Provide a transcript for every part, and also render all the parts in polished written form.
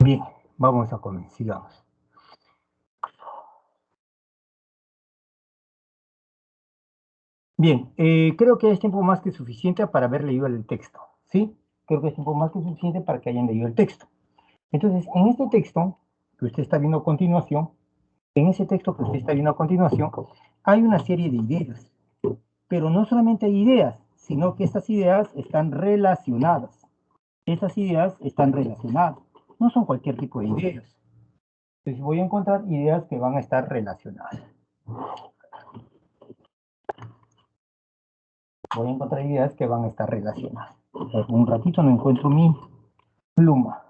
Bien, vamos a comenzar, sigamos. Bien, creo que es tiempo más que suficiente para haber leído el texto, ¿sí? Creo que es tiempo más que suficiente para que hayan leído el texto. Entonces, en este texto que usted está viendo a continuación, hay una serie de ideas, pero no solamente hay ideas, sino que estas ideas están relacionadas. Esas ideas están relacionadas, no son cualquier tipo de ideas. Entonces, voy a encontrar ideas que van a estar relacionadas. Voy a encontrar ideas que van a estar relacionadas. Un ratito no encuentro mi pluma.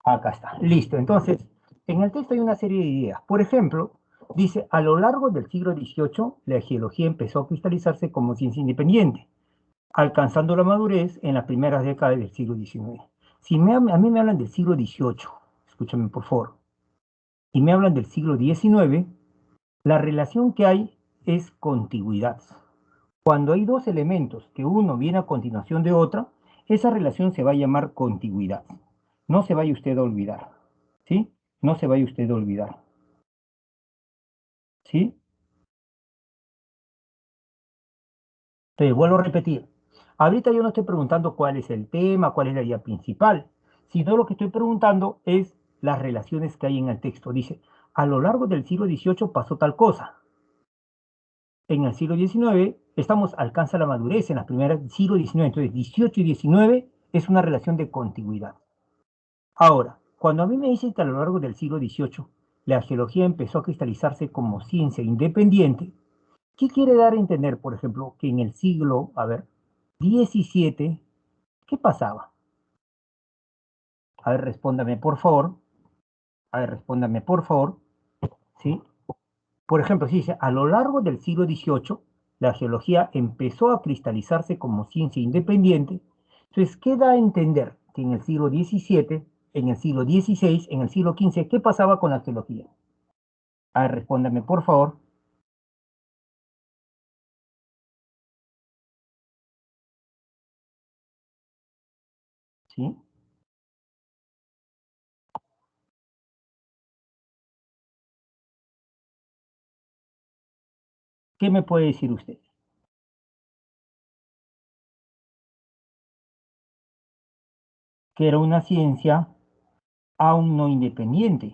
Acá está. Listo. Entonces, en el texto hay una serie de ideas. Por ejemplo, dice, a lo largo del siglo XVIII, la geología empezó a cristalizarse como ciencia independiente, alcanzando la madurez en las primeras décadas del siglo XIX. Si a mí me hablan del siglo XVIII, escúchame por favor, y me hablan del siglo XIX, la relación que hay es contigüidad. Cuando hay dos elementos que uno viene a continuación de otra, esa relación se va a llamar contigüidad. No se vaya usted a olvidar, ¿sí? No se vaya usted a olvidar, ¿sí? Te vuelvo a repetir. Ahorita yo no estoy preguntando cuál es el tema, cuál es la idea principal, sino lo que estoy preguntando es las relaciones que hay en el texto. Dice, a lo largo del siglo XVIII pasó tal cosa. En el siglo XIX alcanza la madurez en las primeras del siglo XIX. Entonces, 18 y 19 es una relación de contigüidad. Ahora, cuando a mí me dicen que a lo largo del siglo XVIII la geología empezó a cristalizarse como ciencia independiente, ¿qué quiere dar a entender, por ejemplo, que en el siglo, XVII, ¿qué pasaba? A ver, respóndame, por favor. A ver, respóndame, por favor. ¿Sí? Por ejemplo, si dice, a lo largo del siglo XVIII, la geología empezó a cristalizarse como ciencia independiente. Entonces, ¿qué da a entender que en el siglo XVII, en el siglo XVI, en el siglo XV, qué pasaba con la geología? A ver, respóndame, por favor. ¿Sí? ¿Qué me puede decir usted? Que era una ciencia aún no independiente,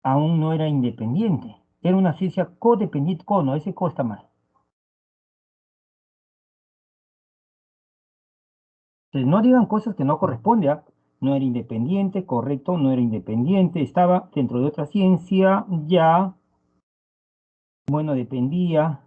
aún no era independiente. Era una ciencia codependiente, no, ese co está mal. Entonces, no digan cosas que no corresponden. No era independiente, correcto, no era independiente, estaba dentro de otra ciencia, ya, bueno, dependía,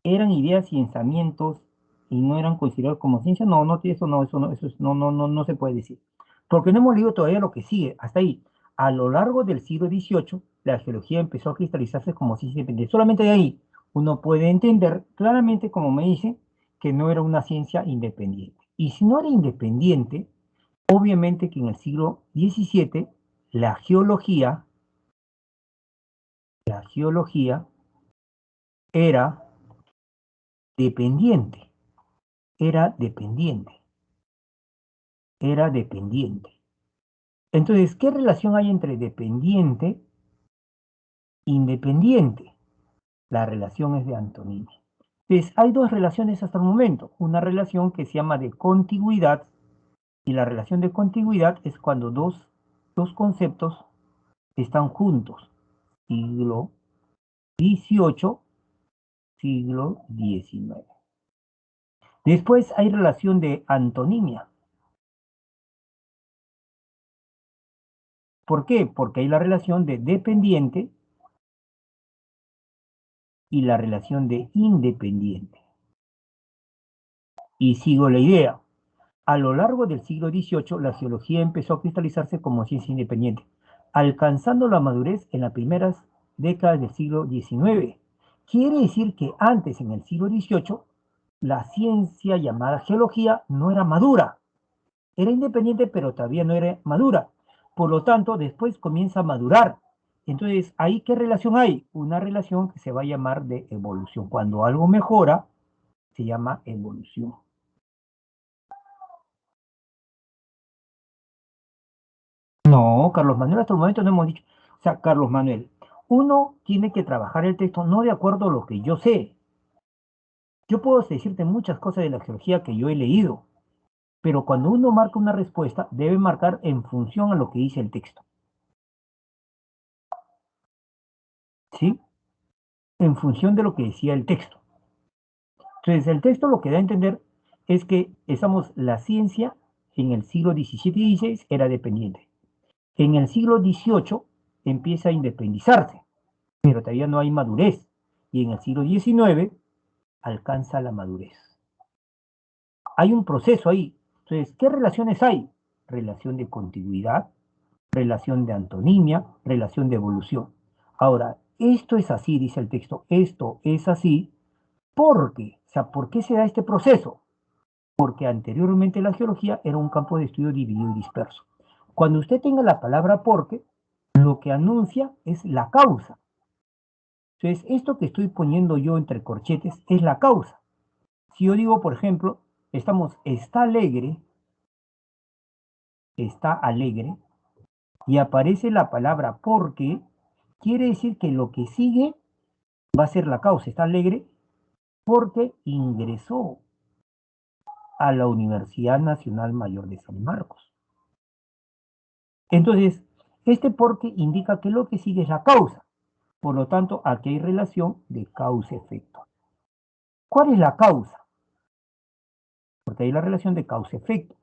eran ideas y pensamientos y no eran considerados como ciencia. No, no, eso no, no se puede decir. Porque no hemos leído todavía lo que sigue, hasta ahí. A lo largo del siglo XVIII, la geología empezó a cristalizarse como ciencia independiente. Solamente de ahí uno puede entender claramente, como me dice, que no era una ciencia independiente. Y si no era independiente, obviamente que en el siglo XVII la geología era dependiente, era dependiente, era dependiente. Entonces, ¿qué relación hay entre dependiente e independiente? La relación es de antonimia. Entonces, hay dos relaciones hasta el momento. Una relación que se llama de contigüidad, y la relación de contigüidad es cuando dos conceptos están juntos. Siglo XVIII, siglo XIX. Después hay relación de antonimia. ¿Por qué? Porque hay la relación de dependiente y la relación de independiente. Y sigo la idea. A lo largo del siglo XVIII, la geología empezó a cristalizarse como ciencia independiente, alcanzando la madurez en las primeras décadas del siglo XIX. Quiere decir que antes, en el siglo XVIII, la ciencia llamada geología no era madura. Era independiente, pero todavía no era madura. Por lo tanto, después comienza a madurar. Entonces, ¿ahí qué relación hay? Una relación que se va a llamar de evolución. Cuando algo mejora, se llama evolución. No, Carlos Manuel, hasta el momento no hemos dicho. O sea, Carlos Manuel, uno tiene que trabajar el texto no de acuerdo a lo que yo sé. Yo puedo decirte muchas cosas de la geología que yo he leído, pero cuando uno marca una respuesta, debe marcar en función a lo que dice el texto, ¿sí? En función de lo que decía el texto. Entonces, el texto lo que da a entender es que la ciencia en el siglo XVII y XVI era dependiente. En el siglo XVIII empieza a independizarse, pero todavía no hay madurez. Y en el siglo XIX alcanza la madurez. Hay un proceso ahí. Entonces, ¿qué relaciones hay? Relación de continuidad, relación de antonimia, relación de evolución. Ahora, esto es así, dice el texto, esto es así porque, o sea, ¿por qué se da este proceso? Porque anteriormente la geología era un campo de estudio dividido y disperso. Cuando usted tenga la palabra porque, lo que anuncia es la causa. Entonces, esto que estoy poniendo yo entre corchetes es la causa. Si yo digo, por ejemplo, está alegre, y aparece la palabra porque, quiere decir que lo que sigue va a ser la causa. Está alegre porque ingresó a la Universidad Nacional Mayor de San Marcos. Entonces, este porque indica que lo que sigue es la causa. Por lo tanto, aquí hay relación de causa-efecto. ¿Cuál es la causa? Porque hay la relación de causa-efecto.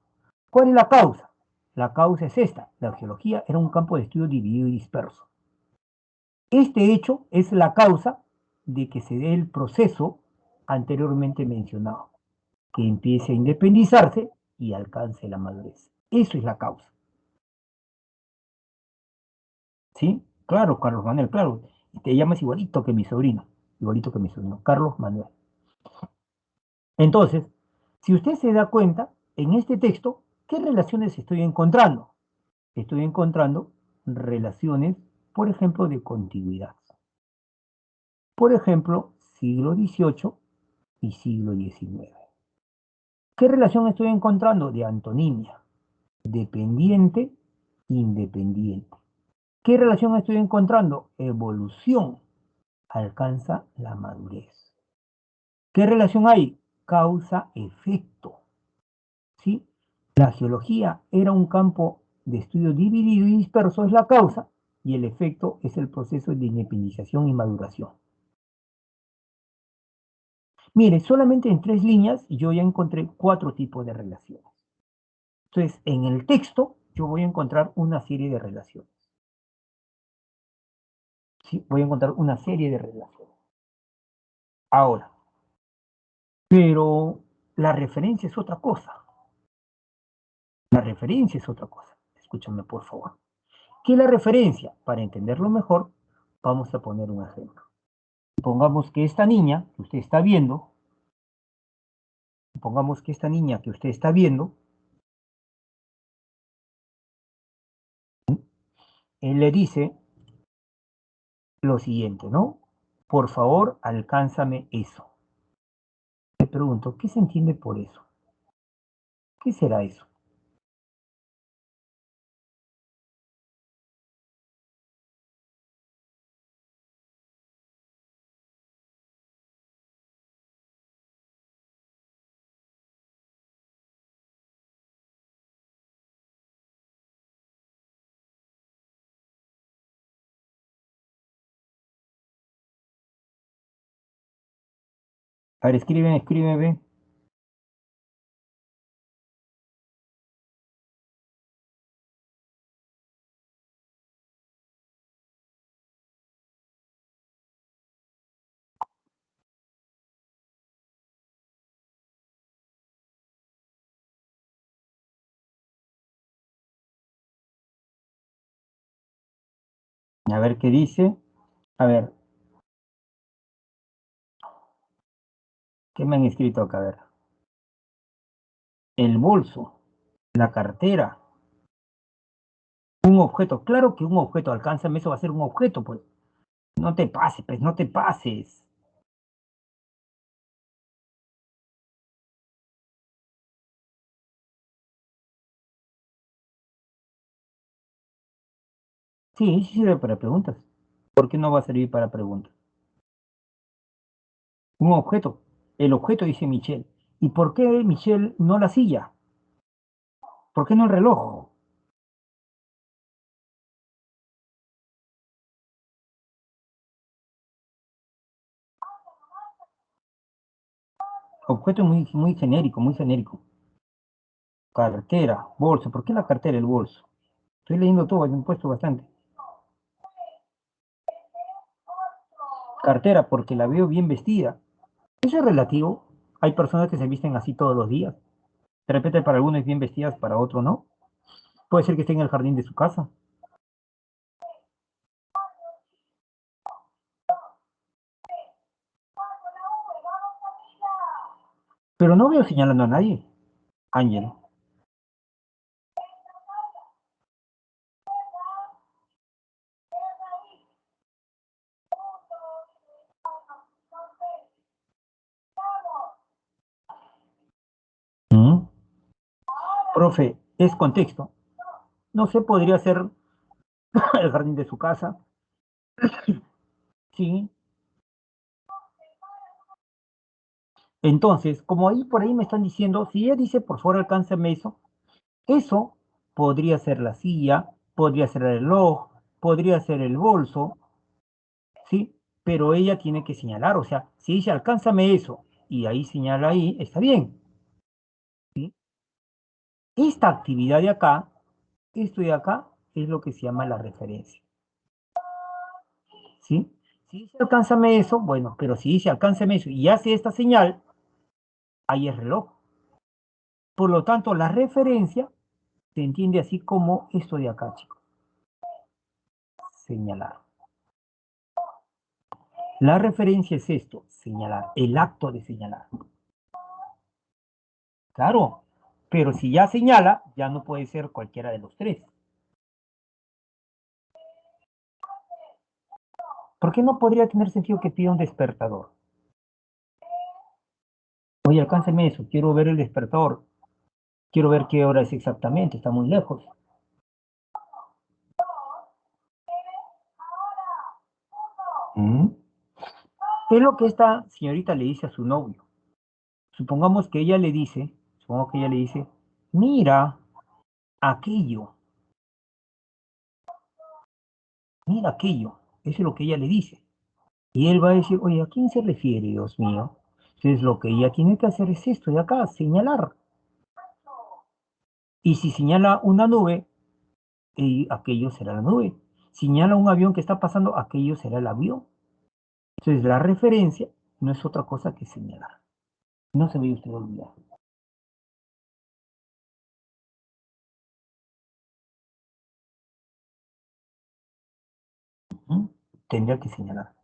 ¿Cuál es la causa? La causa es esta. La geología era un campo de estudio dividido y disperso. Este hecho es la causa de que se dé el proceso anteriormente mencionado, que empiece a independizarse y alcance la madurez. Eso es la causa. ¿Sí? Claro, Carlos Manuel, claro. Te llamas igualito que mi sobrino, Carlos Manuel. Entonces, si usted se da cuenta, en este texto, ¿qué relaciones estoy encontrando? Estoy encontrando relaciones, por ejemplo, de continuidad. Por ejemplo, siglo XVIII y siglo XIX. ¿Qué relación estoy encontrando? De antonimia, dependiente, independiente. ¿Qué relación estoy encontrando? Evolución, alcanza la madurez. ¿Qué relación hay? Causa-efecto. ¿Sí? La geología era un campo de estudio dividido y disperso, es la causa, y el efecto es el proceso de independización y maduración. Mire, solamente en 3 líneas yo ya encontré 4 tipos de relaciones. Entonces, en el texto yo voy a encontrar una serie de relaciones. ¿Sí? Voy a encontrar una serie de relaciones. Ahora, pero la referencia es otra cosa. La referencia es otra cosa. Escúchame, por favor. ¿Qué es la referencia? Para entenderlo mejor, vamos a poner un ejemplo. Pongamos que esta niña que usted está viendo, él le dice lo siguiente, ¿no? Por favor, alcánzame eso. Le pregunto, ¿qué se entiende por eso? ¿Qué será eso? A ver, escríbeme. A ver qué dice. A ver, ¿qué me han escrito acá? A ver. El bolso, la cartera, un objeto. Claro que un objeto, alcánzame, eso va a ser un objeto, pues. No te pases, pues, no te pases. Sí, sí sirve para preguntas. ¿Por qué no va a servir para preguntas? Un objeto. El objeto dice Michelle. ¿Y por qué Michelle no la silla? ¿Por qué no el reloj? Objeto muy, muy genérico, muy genérico. Cartera, bolso. ¿Por qué la cartera, el bolso? Estoy leyendo todo, me he puesto bastante. Cartera, porque la veo bien vestida. Eso es relativo. Hay personas que se visten así todos los días. De repente para algunos es bien vestidas, para otros no. Puede ser que esté en el jardín de su casa. Pero no veo señalando a nadie. Ángel. ¿Mm? Profe, es contexto. No sé, podría ser el jardín de su casa. Sí. Entonces, como ahí por ahí me están diciendo, si ella dice por favor alcánceme eso podría ser la silla, podría ser el reloj, podría ser el bolso, ¿sí? Pero ella tiene que señalar, o sea, si dice alcánzame eso y ahí señala ahí, está bien, ¿sí? Esta actividad de acá, esto de acá, es lo que se llama la referencia, ¿sí? Si dice alcánzame eso, bueno, pero si dice alcánzame eso y hace esta señal, ahí es reloj. Por lo tanto, la referencia se entiende así como esto de acá, chicos, señalar. La referencia es esto, señalar, el acto de señalar. Claro, pero si ya señala, ya no puede ser cualquiera de los tres. ¿Por qué no podría tener sentido que pida un despertador? Oye, alcánceme eso, quiero ver el despertador, quiero ver qué hora es exactamente, está muy lejos. ¿Mm? Es lo que esta señorita le dice a su novio. Supongamos que ella le dice, supongo que ella le dice, mira aquello, mira aquello. Eso es lo que ella le dice. Y él va a decir, oye, ¿a quién se refiere, Dios mío? Entonces lo que ella tiene que hacer es esto de acá, señalar. Y si señala una nube, aquello será la nube. Señala un avión que está pasando, aquello será el avión. Entonces la referencia no es otra cosa que señalar. No se vaya usted a olvidar. ¿Mm? Tendría que señalar.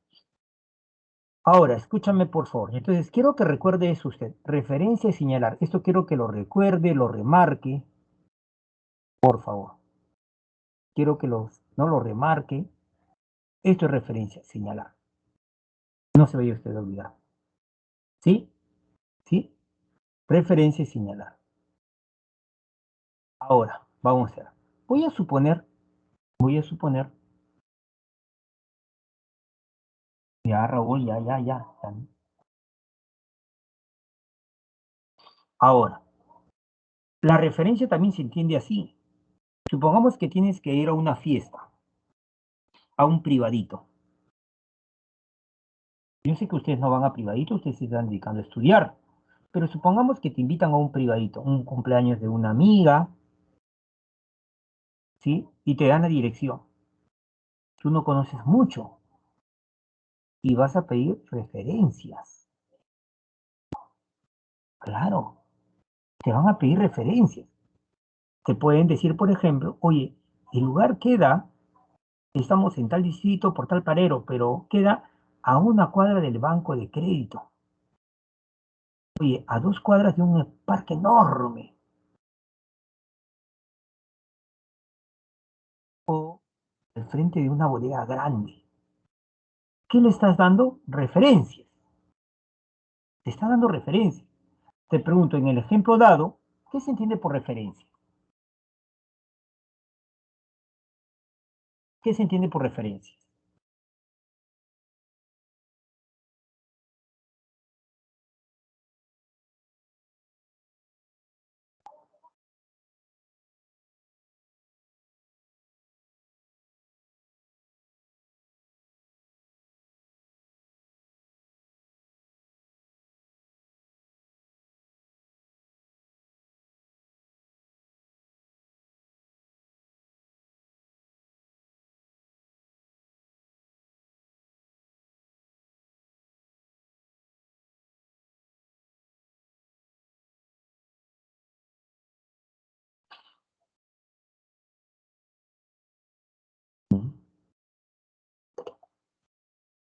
Ahora, escúchame por favor. Entonces, quiero que recuerde eso usted. Referencia y señalar. Esto quiero que lo recuerde, lo remarque, por favor. Quiero que no lo remarque. Esto es referencia, señalar. No se vaya usted a olvidar. ¿Sí? ¿Sí? Referencia y señalar. Ahora, vamos a hacer. Voy a suponer, voy a suponer, ya Raúl, ya. Ahora, la referencia también se entiende así. Supongamos que tienes que ir a una fiesta, a un privadito. Yo sé que ustedes no van a privadito, ustedes se están dedicando a estudiar, pero supongamos que te invitan a un privadito, un cumpleaños de una amiga, ¿sí? Y te dan la dirección. Tú no conoces mucho y vas a pedir referencias. Claro, te van a pedir referencias. Te pueden decir, por ejemplo, oye, el lugar queda, estamos en tal distrito por tal parero, pero queda a una cuadra del banco de crédito. Oye, a 2 cuadras de un parque enorme. O al frente de una bodega grande. ¿Qué le estás dando? Referencias. Te está dando referencias. Te pregunto, en el ejemplo dado, ¿qué se entiende por referencia? ¿Qué se entiende por referencias?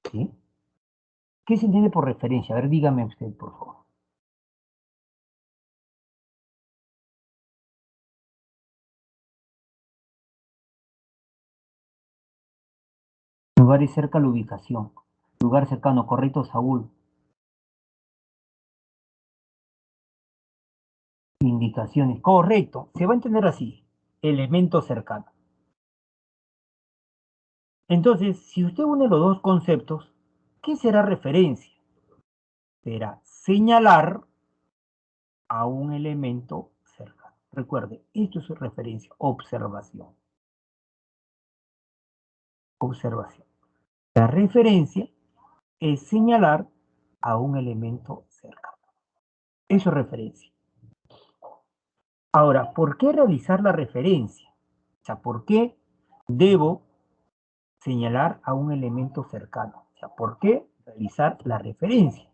¿Sí? ¿Qué se entiende por referencia? A ver, dígame usted, por favor. Lugares cerca a la ubicación. Lugar cercano, correcto, Saúl. Indicaciones, correcto. Se va a entender así. Elemento cercano. Entonces, si usted une los dos conceptos, ¿qué será referencia? Será señalar a un elemento cercano. Recuerde, esto es referencia, observación. Observación. La referencia es señalar a un elemento cercano. Eso es referencia. Ahora, ¿por qué realizar la referencia? O sea, ¿por qué debo señalar a un elemento cercano? O sea, ¿por qué realizar la referencia?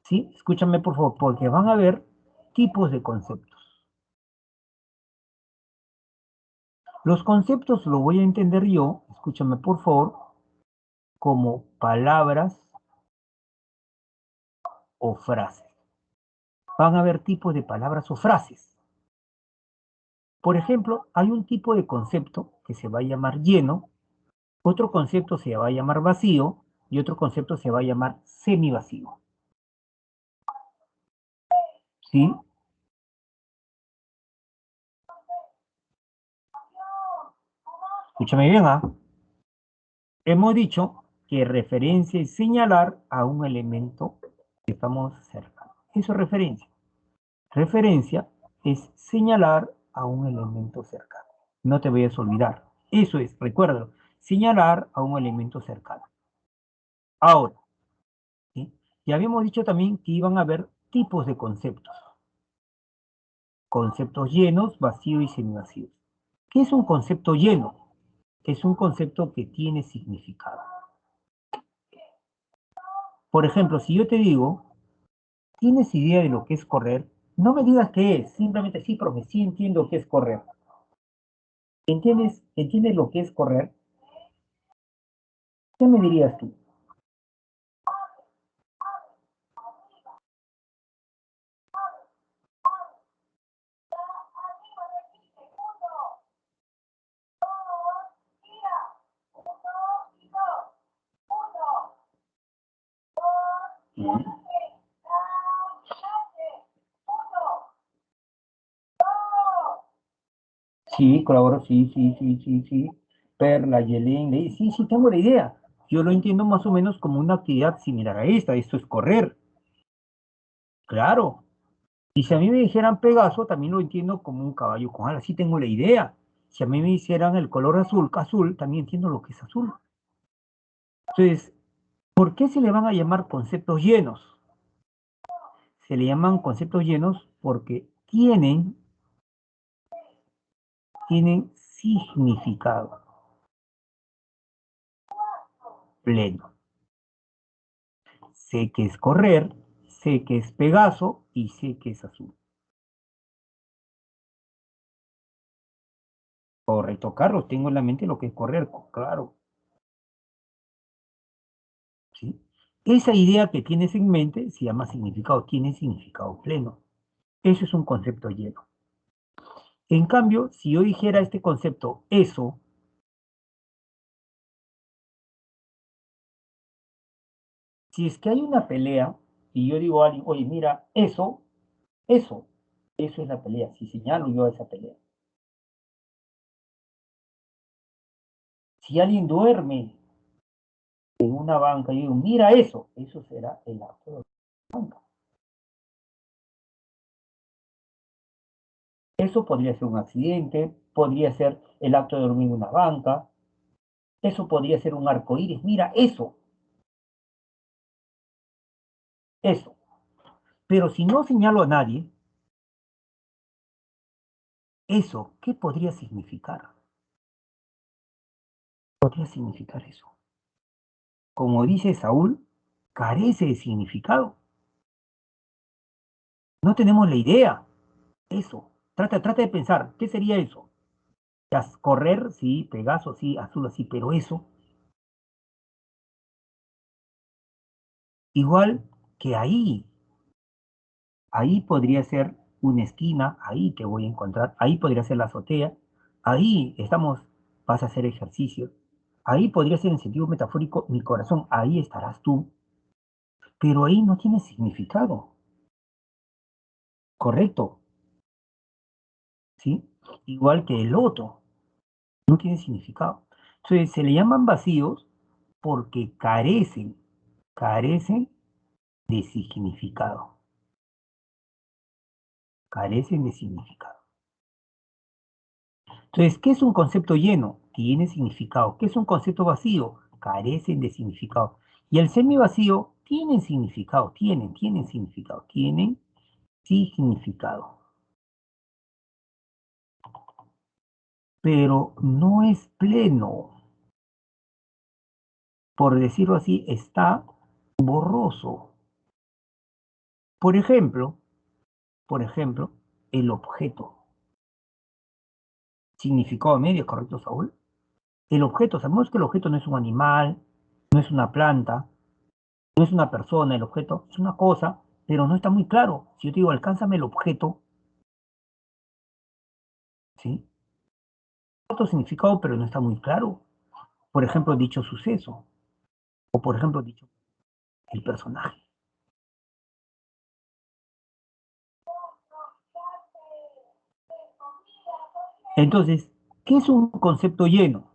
¿Sí? Escúchame por favor, porque van a haber tipos de conceptos. Los conceptos lo voy a entender yo, escúchame por favor, como palabras o frases. Van a haber tipos de palabras o frases. Por ejemplo, hay un tipo de concepto que se va a llamar lleno, otro concepto se va a llamar vacío y otro concepto se va a llamar semivacío. ¿Sí? Escúchame bien, ¿ah? Hemos dicho que referencia es señalar a un elemento que estamos cerca. Eso es referencia. Referencia es señalar a un elemento cercano. No te vayas a olvidar. Eso es, recuérdalo, señalar a un elemento cercano. Ahora, ¿sí? Ya habíamos dicho también que iban a haber tipos de conceptos. Conceptos llenos, vacíos y semivacíos. ¿Qué es un concepto lleno? Es un concepto que tiene significado. Por ejemplo, si yo te digo, ¿tienes idea de lo que es correr? No me digas qué es, simplemente sí, profe, sí entiendo qué es correr. ¿Entiendes lo que es correr? ¿Qué me dirías tú? Mm. Sí, colaboro, sí, sí, sí, sí, sí. Perla, Yelén, sí, sí, tengo la idea. Yo lo entiendo más o menos como una actividad similar a esta. Esto es correr, claro. Y si a mí me dijeran Pegaso, también lo entiendo como un caballo con alas. Sí tengo la idea. Si a mí me hicieran el color azul, azul, también entiendo lo que es azul. Entonces, ¿por qué se le van a llamar conceptos llenos? Se le llaman conceptos llenos porque tienen significado pleno. Sé que es correr, sé que es Pegaso y sé que es azul. Correcto, Carlos, tengo en la mente lo que es correr, claro, ¿sí? Esa idea que tienes en mente se llama significado, tiene significado pleno. Eso es un concepto lleno. En cambio, si yo dijera este concepto, eso, si es que hay una pelea y yo digo a alguien, oye, mira, eso, eso es la pelea, si señalo yo a esa pelea. Si alguien duerme en una banca, yo digo, mira eso será el acto de la banca. Eso podría ser un accidente, podría ser el acto de dormir en una banca, eso podría ser un arco iris. Mira, eso. Pero si no señalo a nadie, eso, ¿qué podría significar? Podría significar eso. Como dice Saúl, carece de significado. No tenemos la idea. Eso. Trata de pensar, ¿qué sería eso? Correr, sí, Pegaso, sí, azul, sí, pero eso, igual que ahí podría ser una esquina, ahí te voy a encontrar, ahí podría ser la azotea, ahí vas a hacer ejercicio, ahí podría ser en sentido metafórico mi corazón, ahí estarás tú, pero ahí no tiene significado, ¿correcto? ¿Sí? Igual que el otro, no tiene significado. Entonces se le llaman vacíos porque carecen de significado, carecen de significado. Entonces, ¿qué es un concepto lleno? Tiene significado. ¿Qué es un concepto vacío? Carecen de significado. Y el semivacío tienen significado, tienen significado, tienen significado. Pero no es pleno. Por decirlo así, está borroso. Por ejemplo, el objeto. Significado medio, ¿correcto, Saúl? El objeto, sabemos que el objeto no es un animal, no es una planta, no es una persona, el objeto es una cosa, pero no está muy claro. Si yo te digo, alcánzame el objeto, ¿sí? Otro significado, pero no está muy claro. Por ejemplo, dicho suceso, o por ejemplo, dicho el personaje. Entonces, ¿qué es un concepto lleno?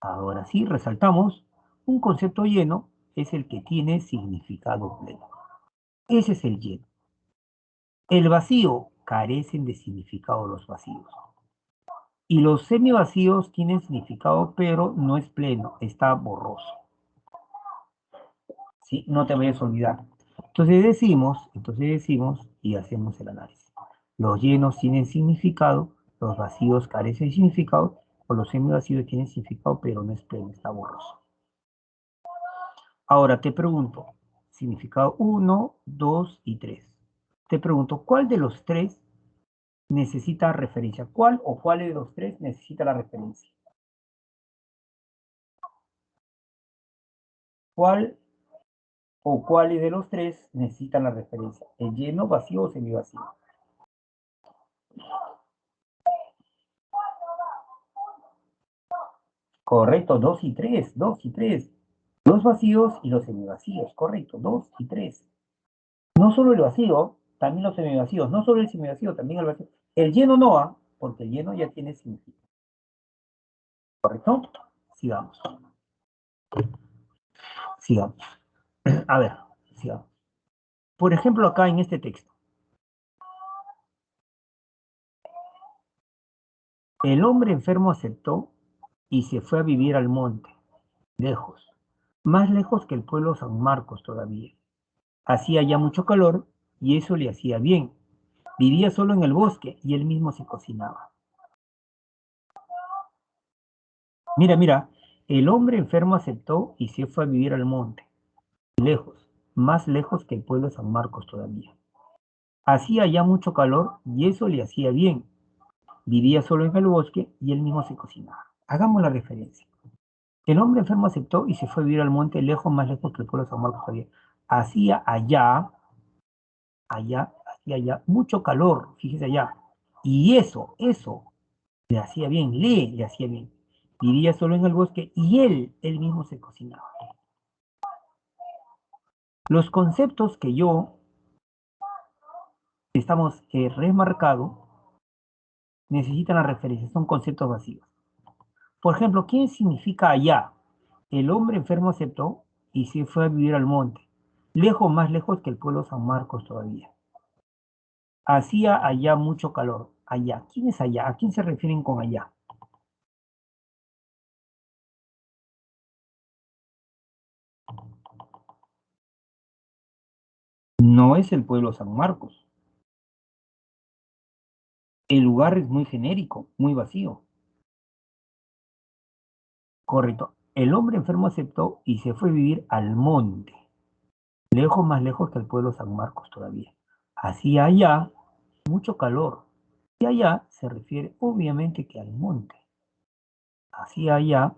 Ahora sí, resaltamos, un concepto lleno es el que tiene significado pleno. Ese es el lleno. El vacío, carecen de significado los vacíos. Y los semivacíos tienen significado, pero no es pleno, está borroso. ¿Sí? No te vayas a olvidar. Entonces decimos y hacemos el análisis. Los llenos tienen significado, los vacíos carecen de significado, o los semivacíos tienen significado, pero no es pleno, está borroso. Ahora te pregunto, significado uno, 2 y 3. Te pregunto, ¿cuál de los tres necesita referencia? ¿Cuál o cuáles de los tres necesita la referencia? ¿Cuál o cuáles de los tres necesitan la referencia? ¿El lleno, vacío o semivacío? Correcto, 2 y 3, 2 y 3. Los vacíos y los semivacíos, correcto, 2 y 3. No solo el vacío, también los semivacíos. No solo el semivacío, también el vacío. El lleno no, porque el lleno ya tiene significado. ¿Correcto? Sigamos, sigamos. A ver, sigamos. Por ejemplo, acá en este texto. El hombre enfermo aceptó y se fue a vivir al monte, lejos, más lejos que el pueblo San Marcos todavía. Hacía ya mucho calor y eso le hacía bien. Vivía solo en el bosque y él mismo se cocinaba. Mira, el hombre enfermo aceptó y se fue a vivir al monte, lejos, más lejos que el pueblo de San Marcos todavía. Hacía ya mucho calor y eso le hacía bien. Vivía solo en el bosque y él mismo se cocinaba. Hagamos la referencia. El hombre enfermo aceptó y se fue a vivir al monte, lejos, más lejos que el pueblo de San Marcos todavía. Hacía hacía allá mucho calor, fíjese allá. Y eso le hacía bien, le hacía bien. Vivía solo en el bosque y él mismo se cocinaba. Los conceptos que yo estamos remarcado necesitan la referencia, son conceptos vacíos. Por ejemplo, ¿quién significa allá? El hombre enfermo aceptó y se fue a vivir al monte, lejos, más lejos que el pueblo San Marcos todavía. Hacía allá mucho calor. Allá. ¿Quién es allá? ¿A quién se refieren con allá? No es el pueblo San Marcos. El lugar es muy genérico, muy vacío. Correcto. El hombre enfermo aceptó y se fue a vivir al monte, lejos, más lejos que el pueblo San Marcos todavía. Hacía allá mucho calor. Y allá se refiere obviamente que al monte. Hacía allá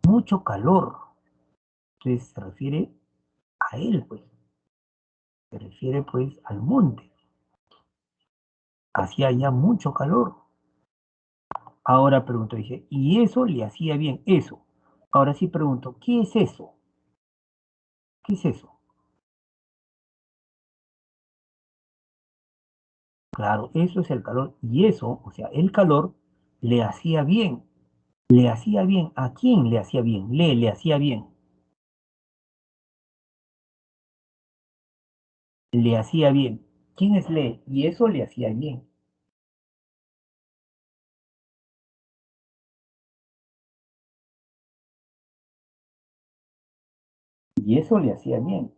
mucho calor. Entonces se refiere a él, pues. Se refiere pues al monte. Hacía allá mucho calor. Ahora pregunto, dije, y eso le hacía bien, eso. Ahora sí pregunto, ¿qué es eso? ¿Qué es eso? Claro, eso es el calor. Y eso, o sea, el calor le hacía bien. Le hacía bien. ¿A quién le hacía bien? Le hacía bien. Le hacía bien. ¿Quién es le? Y eso le hacía bien. Y eso le hacía bien.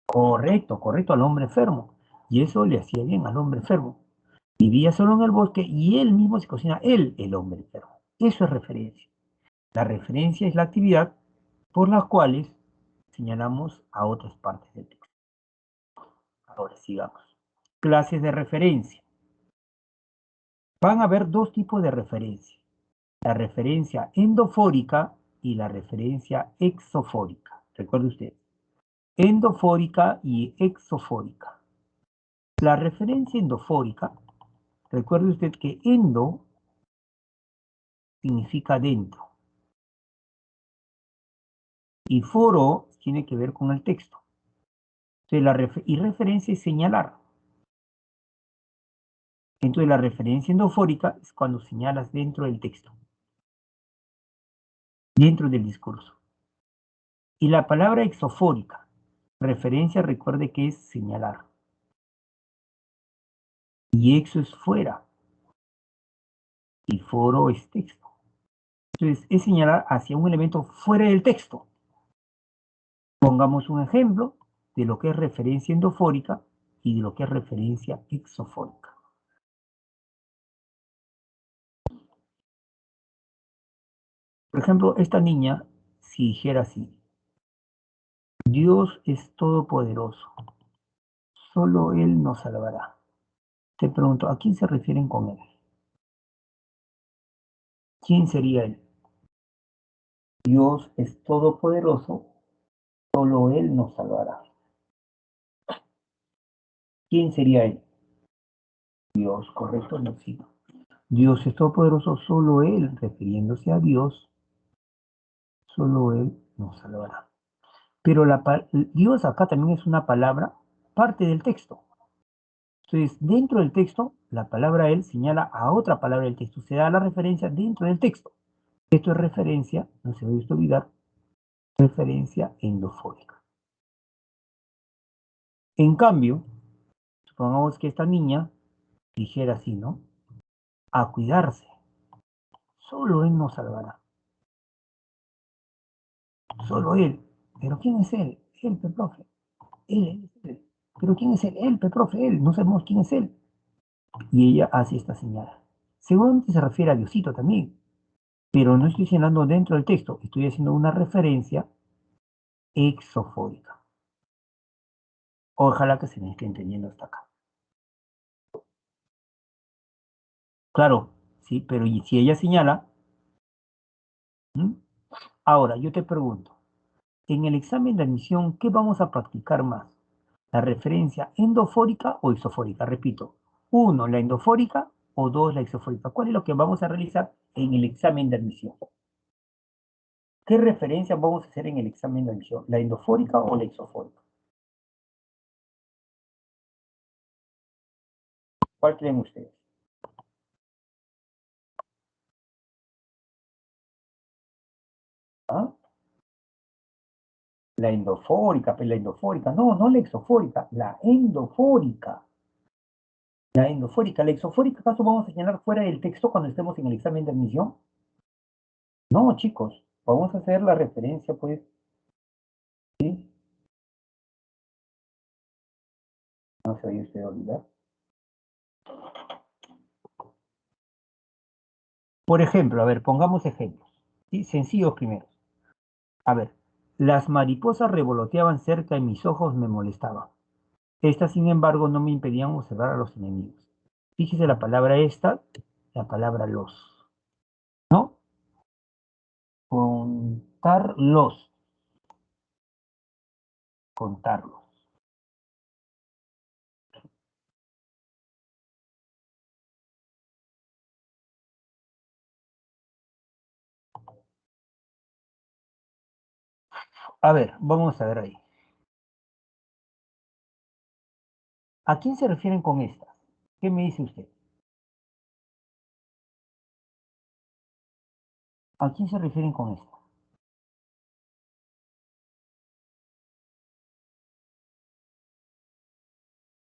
Correcto, correcto al hombre enfermo. Y eso le hacía bien al hombre enfermo. Vivía solo en el bosque y él mismo se cocina, él, el hombre enfermo. Eso es referencia. La referencia es la actividad por las cuales señalamos a otras partes del texto. Ahora sigamos. Clases de referencia. Van a haber dos tipos de referencia. La referencia endofórica y la referencia exofórica. Recuerde usted. Endofórica y exofórica. La referencia endofórica, recuerde usted que endo significa dentro y foro tiene que ver con el texto. Entonces, y referencia es señalar. Entonces, la referencia endofórica es cuando señalas dentro del texto, dentro del discurso. Y la palabra exofórica, referencia, recuerde que es señalar. Y exo es fuera y foro es texto. Entonces, es señalar hacia un elemento fuera del texto. Pongamos un ejemplo de lo que es referencia endofórica y de lo que es referencia exofórica. Por ejemplo, esta niña, si dijera así, Dios es todopoderoso, solo Él nos salvará. Te pregunto, ¿a quién se refieren con Él? ¿Quién sería Él? Dios es todopoderoso, solo Él nos salvará. ¿Quién sería Él? Dios, correcto, no sigo. Dios es todopoderoso, solo Él, refiriéndose a Dios, solo Él nos salvará. Pero Dios acá también es una palabra, parte del texto. Entonces, dentro del texto, la palabra Él señala a otra palabra del texto. Se da la referencia dentro del texto. Esto es referencia, no se debe olvidar, referencia endofórica. En cambio, supongamos que esta niña dijera así, ¿no? A cuidarse. Solo Él nos salvará. Solo Él. ¿Pero quién es Él? Él, profe. Él es Él. ¿Pero quién es Él? Él, profe, Él. No sabemos quién es Él. Y ella hace esta señal. Seguramente se refiere a Diosito también, pero no estoy señalando dentro del texto, estoy haciendo una referencia exofórica. Ojalá que se me esté entendiendo hasta acá. Claro, sí, pero ¿y si ella señala? ¿Mm? Ahora, yo te pregunto, en el examen de admisión, ¿qué vamos a practicar más? ¿La referencia endofórica o exofórica? Repito, uno, la endofórica o dos, la exofórica. ¿Cuál es lo que vamos a realizar en el examen de admisión? ¿Qué referencia vamos a hacer en el examen de admisión? ¿La endofórica o la exofórica? ¿Cuál creen ustedes? ¿Ah? La endofórica, pues la endofórica. No, no la exofórica, la endofórica. La endofórica. ¿La exofórica acaso vamos a señalar fuera del texto cuando estemos en el examen de admisión? No, chicos. Vamos a hacer la referencia, pues. ¿Sí? No se vaya usted a olvidar. Por ejemplo, a ver, pongamos ejemplos. ¿Sí? Sencillos primero. A ver, las mariposas revoloteaban cerca de mis ojos, me molestaban. Estas, sin embargo, no me impedían observar a los enemigos. Fíjese la palabra esta, la palabra los, ¿no? Contarlos, contarlos. A ver, vamos a ver ahí. ¿A quién se refieren con estas? ¿Qué me dice usted? ¿A quién se refieren con estas?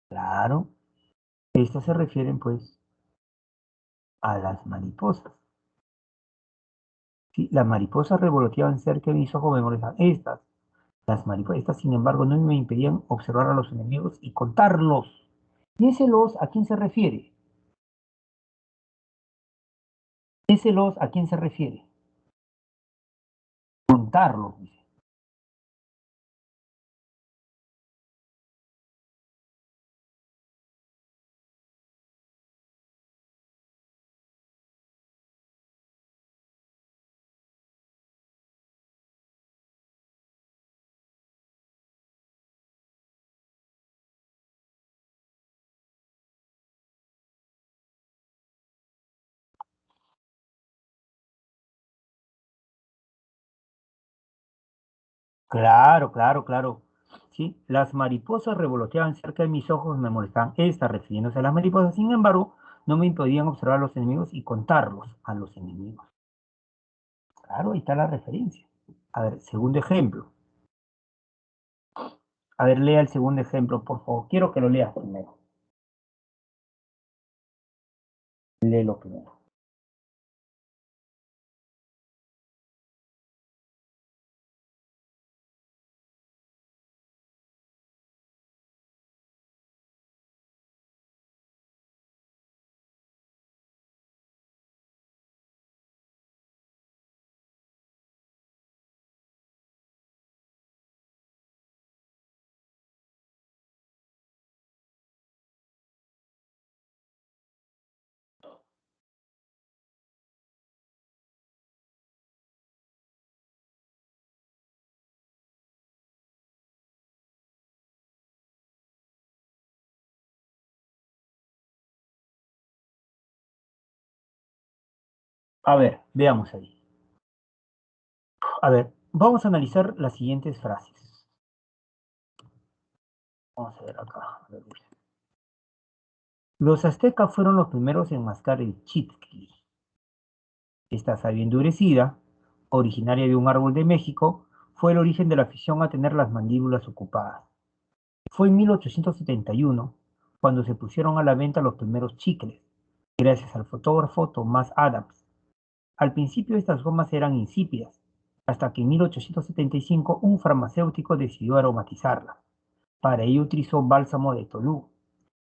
Claro, estas se refieren pues a las mariposas. Sí, las mariposas revoloteaban cerca de mis ojos, me molestaban. Estas, las mariposas, estas, sin embargo, no me impedían observar a los enemigos y contarlos. ¿Y ese los a quién se refiere? Ese los a quién se refiere. Contarlos, dice. Claro, claro, claro. Sí, las mariposas revoloteaban cerca de mis ojos, me molestaban. Estas, refiriéndose a las mariposas, sin embargo, no me impedían observar a los enemigos y contarlos a los enemigos. Claro, ahí está la referencia. A ver, segundo ejemplo. A ver, lea el segundo ejemplo, por favor. Quiero que lo leas primero. Léelo primero. A ver, veamos ahí. A ver, vamos a analizar las siguientes frases. Vamos a ver acá. A ver, los aztecas fueron los primeros en mascar el chitli. Esta savia endurecida, originaria de un árbol de México, fue el origen de la afición a tener las mandíbulas ocupadas. Fue en 1871 cuando se pusieron a la venta los primeros chicles, gracias al fotógrafo Thomas Adams. Al principio estas gomas eran insípidas, hasta que en 1875 un farmacéutico decidió aromatizarlas. Para ello utilizó bálsamo de tolú.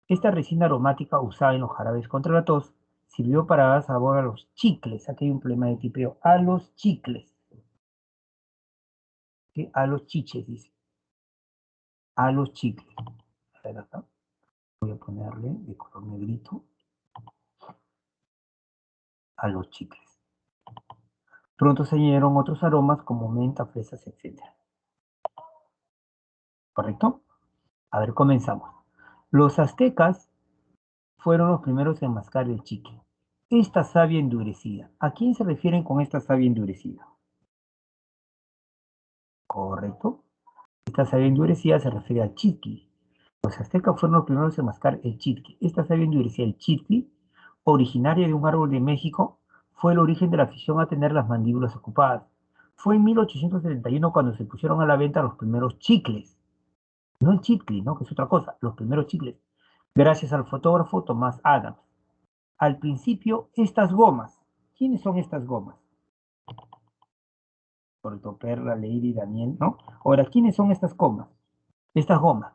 Esta resina aromática usada en los jarabes contra la tos sirvió para dar sabor a los chicles. Aquí hay un problema de tipeo. A los chicles. ¿Sí? A los chiches, dice. A los chicles. A ver acá. Voy a ponerle de color negrito. A los chicles. Pronto se añadieron otros aromas como menta, fresas, etc. ¿Correcto? A ver, comenzamos. Los aztecas fueron los primeros en mascar el chicle. Esta savia endurecida. ¿A quién se refieren con esta savia endurecida? Correcto. Esta savia endurecida se refiere al chitli. Los aztecas fueron los primeros en mascar el chitli. Esta savia endurecida, el chitli, originaria de un árbol de México, fue el origen de la afición a tener las mandíbulas ocupadas. Fue en 1871 cuando se pusieron a la venta los primeros chicles. No el chicle, ¿no? Que es otra cosa, los primeros chicles. Gracias al fotógrafo Thomas Adams. Al principio, estas gomas. ¿Quiénes son estas gomas? Correcto, Perla, Lady, Daniel, ¿no? Ahora, ¿quiénes son estas gomas? Estas gomas.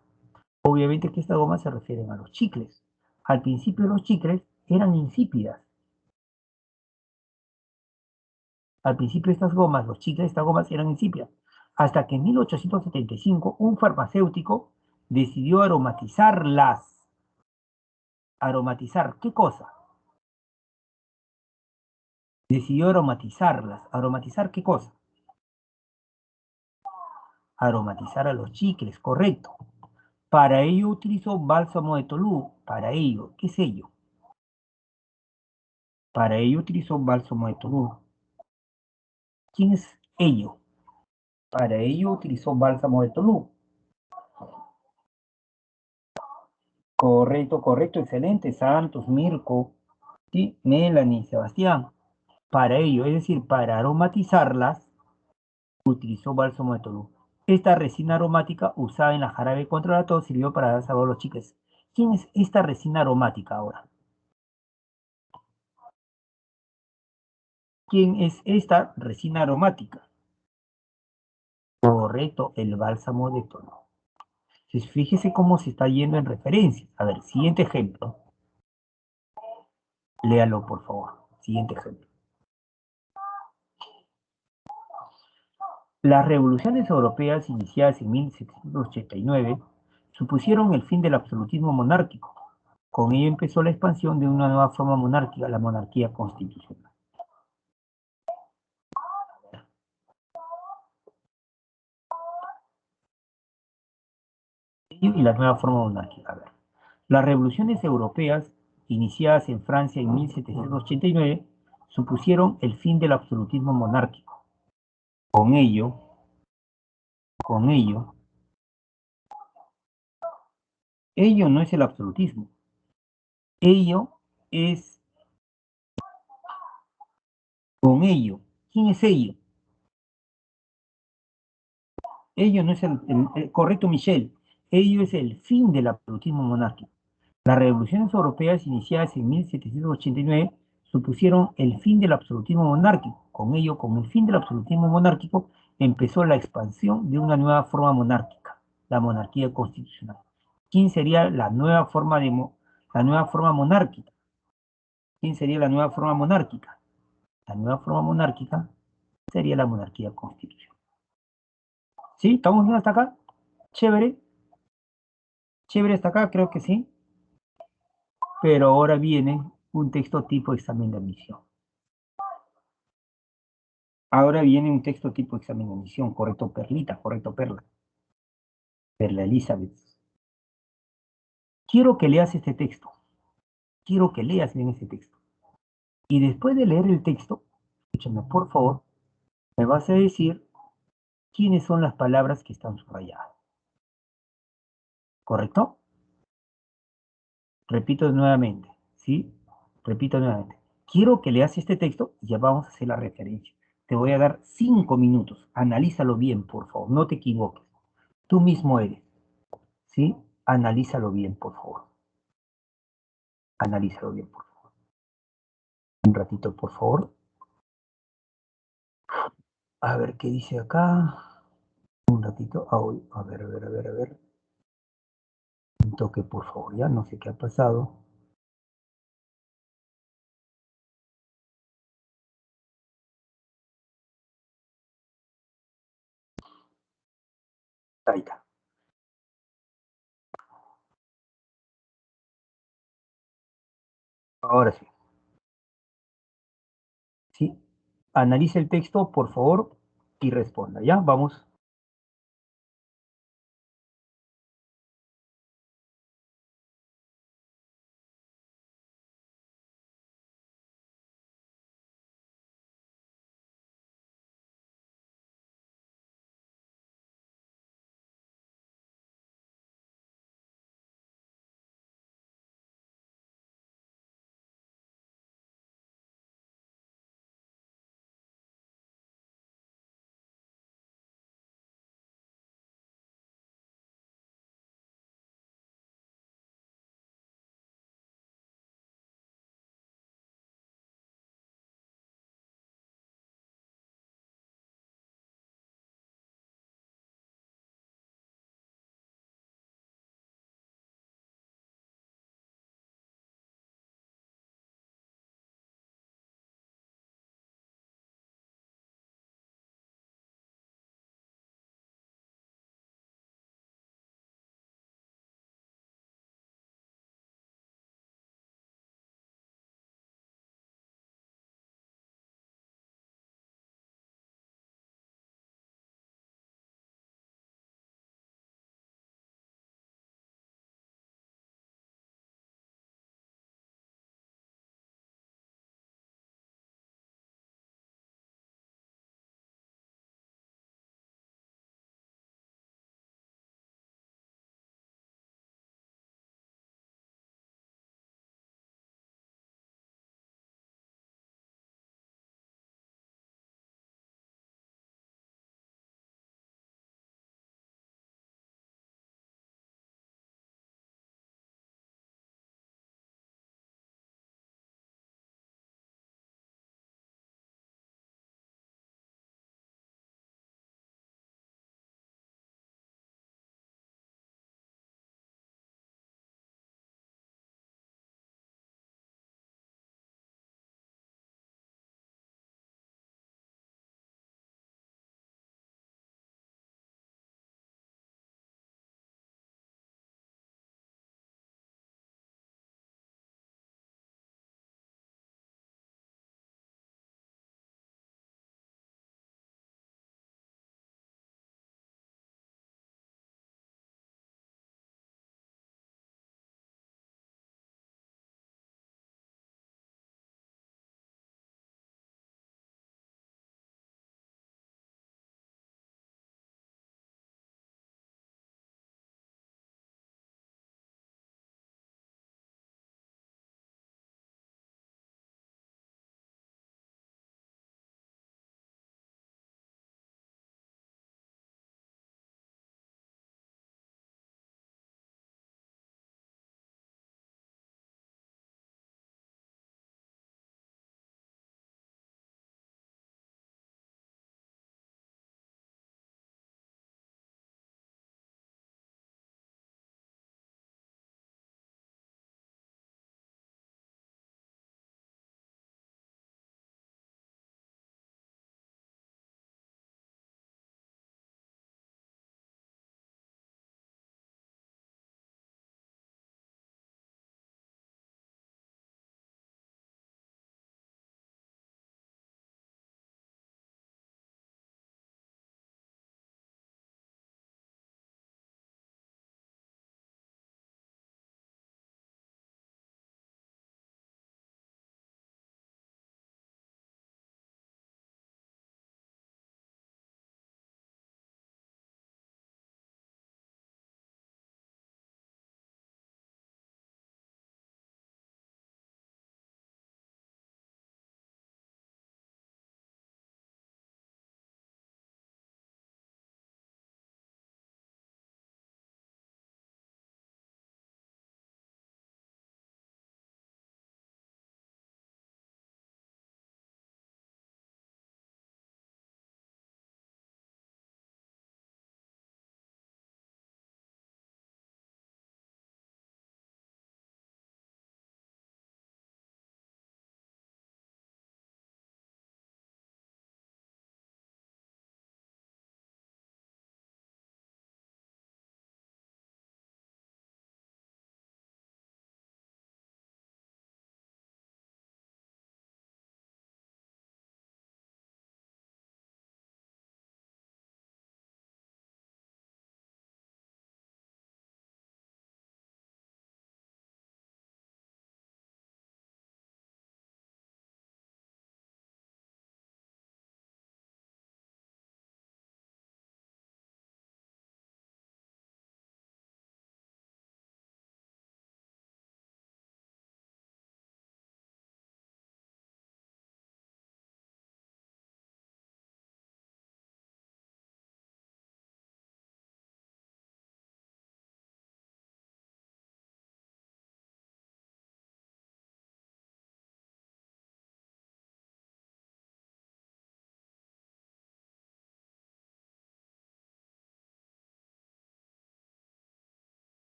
Obviamente que estas gomas se refieren a los chicles. Al principio los chicles eran insípidas. Al principio estas gomas, los chicles de estas gomas eran insípidas. Hasta que en 1875 un farmacéutico decidió aromatizarlas. ¿Aromatizar qué cosa? Decidió aromatizarlas. ¿Aromatizar qué cosa? Aromatizar a los chicles, correcto. Para ello utilizó bálsamo de Tolú. Para ello, ¿qué es ello? Para ello utilizó bálsamo de Tolú. ¿Quién es ello? Para ello utilizó bálsamo de Tolú. Correcto, correcto, excelente. Santos, Mirko, ¿sí? Melanie, Sebastián. Para ello, es decir, para aromatizarlas, utilizó bálsamo de Tolú. Esta resina aromática usada en la jarabe contra la tos sirvió para dar sabor a los chicles. ¿Quién es esta resina aromática ahora? ¿Quién es esta resina aromática? Correcto, el bálsamo de Tolú. Entonces, fíjese cómo se está yendo en referencias. A ver, siguiente ejemplo. Léalo, por favor. Siguiente ejemplo. Las revoluciones europeas iniciadas en 1789 supusieron el fin del absolutismo monárquico. Con ello empezó la expansión de una nueva forma monárquica, la monarquía constitucional. Y la nueva forma monárquica. A ver. Las revoluciones europeas iniciadas en Francia en 1789 supusieron el fin del absolutismo monárquico. Con ello, ello no es el absolutismo. Ello es con ello. ¿Quién es ello? Ello no es correcto, Michel. Ello es el fin del absolutismo monárquico. Las revoluciones europeas iniciadas en 1789 supusieron el fin del absolutismo monárquico. Con ello, con el fin del absolutismo monárquico, empezó la expansión de una nueva forma monárquica, la monarquía constitucional. ¿Quién sería la nueva forma monárquica? ¿Quién sería la nueva forma monárquica? La nueva forma monárquica sería la monarquía constitucional. ¿Sí? ¿Estamos bien hasta acá? Chévere, chévere hasta acá, creo que sí. Pero ahora viene un texto tipo examen de admisión. Ahora viene un texto tipo examen de admisión, correcto, Perlita, correcto, Perla. Perla Elizabeth. Quiero que leas este texto. Quiero que leas bien este texto. Y después de leer el texto, escúchame, por favor, me vas a decir quiénes son las palabras que están subrayadas. ¿Correcto? Repito nuevamente, ¿sí? Repito nuevamente. Quiero que leas este texto y ya vamos a hacer la referencia. Te voy a dar 5 minutos. Analízalo bien, por favor. No te equivoques. Tú mismo eres, ¿sí? Analízalo bien, por favor. Analízalo bien, por favor. Un ratito, por favor. A ver qué dice acá. Un ratito. A ver, a ver, a ver, a ver. Un toque, por favor, ya. No sé qué ha pasado. Ahí está. Ahora sí. ¿Sí? Analice el texto, por favor, y responda, ¿ya? Vamos.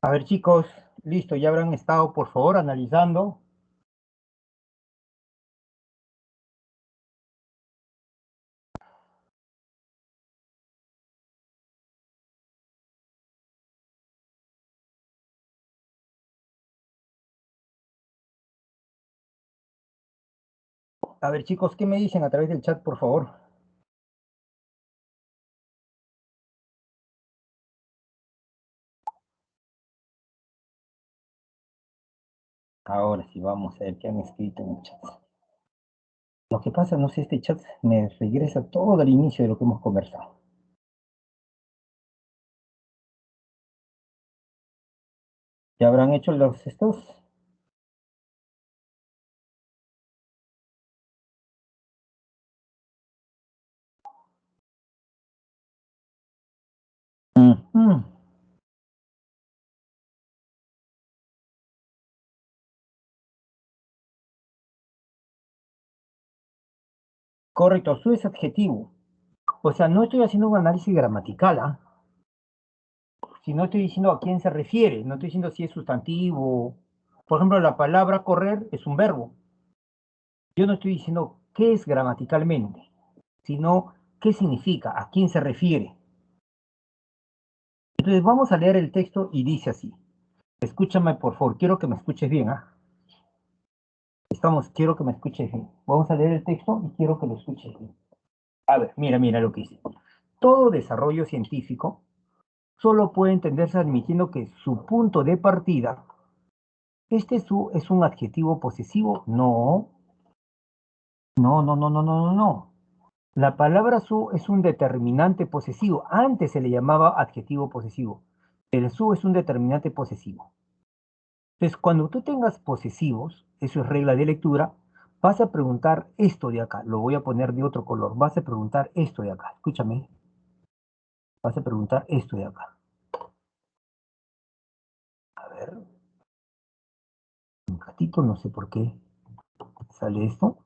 A ver, chicos, listo, ya habrán estado, por favor, analizando. A ver, chicos, ¿qué me dicen a través del chat, por favor? Ahora sí, vamos a ver qué han escrito en el chat. Lo que pasa, no sé, este chat me regresa todo al inicio de lo que hemos conversado. ¿Ya habrán hecho los estos? Ujú. Correcto, su es adjetivo. O sea, no estoy haciendo un análisis gramatical, ¿ah? Si no estoy diciendo a quién se refiere, no estoy diciendo si es sustantivo. Por ejemplo, la palabra correr es un verbo. Yo no estoy diciendo qué es gramaticalmente, sino qué significa, a quién se refiere. Entonces vamos a leer el texto y dice así. Escúchame, por favor, quiero que me escuches bien, ¿ah? Quiero que me escuches bien. Vamos a leer el texto y quiero que lo escuches bien. A ver, mira lo que dice. Todo desarrollo científico solo puede entenderse admitiendo que su punto de partida, su es un adjetivo posesivo. No. La palabra su es un determinante posesivo. Antes se le llamaba adjetivo posesivo. El su es un determinante posesivo. Entonces, cuando tú tengas posesivos, eso es regla de lectura, vas a preguntar esto de acá. Lo voy a poner de otro color. Vas a preguntar esto de acá. Escúchame. Vas a preguntar esto de acá. A ver, un gatito, no sé por qué sale esto.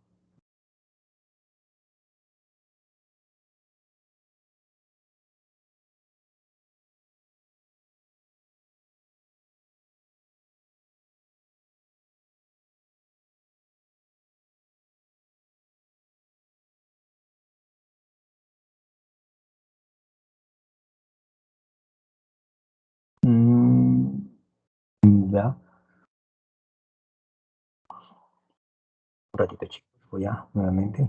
Mm, ya, un ratito, chicos. Voy a nuevamente.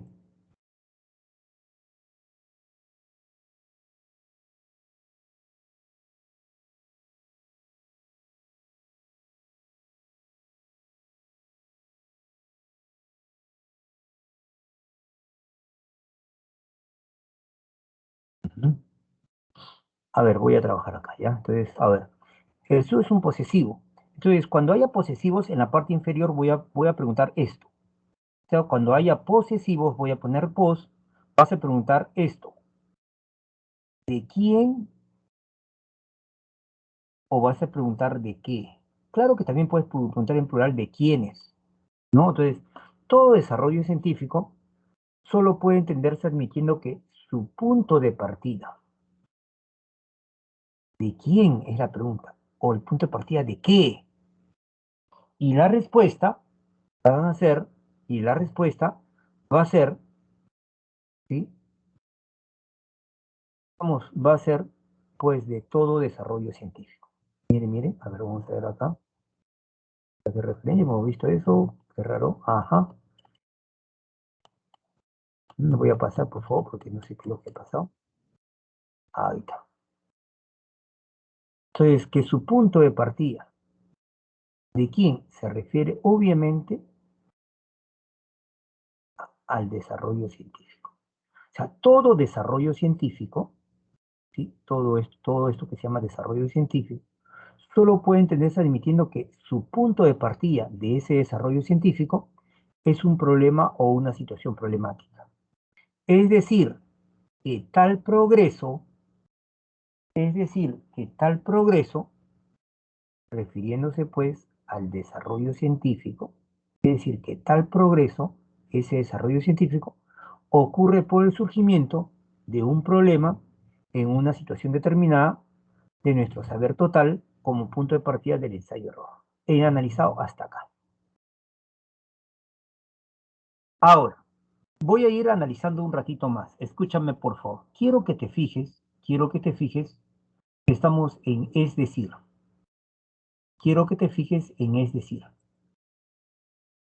Ujú. A ver, voy a trabajar acá, ¿ya? Entonces, a ver, el su es un posesivo. Entonces, cuando haya posesivos en la parte inferior, voy a preguntar esto. O sea, cuando haya posesivos, voy a poner pos, vas a preguntar esto. ¿De quién o vas a preguntar de qué? Claro que también puedes preguntar en plural de quiénes, ¿no? Entonces, todo desarrollo científico solo puede entenderse admitiendo que su punto de partida, ¿de quién es la pregunta? O el punto de partida de qué. Y la respuesta van a ser, y la respuesta va a ser, ¿sí? Vamos, va a ser, pues, de todo desarrollo científico. Miren, a ver, vamos a ver acá. ¿Qué referencia? Hemos visto eso, qué raro. Ajá. No voy a pasar, por favor, porque no sé qué es lo que ha pasado. Ahí está. Entonces, que su punto de partida, ¿de quién? Se refiere obviamente al desarrollo científico. O sea, todo desarrollo científico, ¿sí? Todo esto que se llama desarrollo científico, solo puede entenderse admitiendo que su punto de partida de ese desarrollo científico es un problema o una situación problemática. Es decir, que tal progreso, es decir, que tal progreso, refiriéndose pues al desarrollo científico, es decir, que tal progreso, ese desarrollo científico, ocurre por el surgimiento de un problema en una situación determinada de nuestro saber total como punto de partida del ensayo-error. He analizado hasta acá. Ahora, voy a ir analizando un ratito más. Escúchame, por favor. Quiero que te fijes que estamos en es decir. Quiero que te fijes en es decir.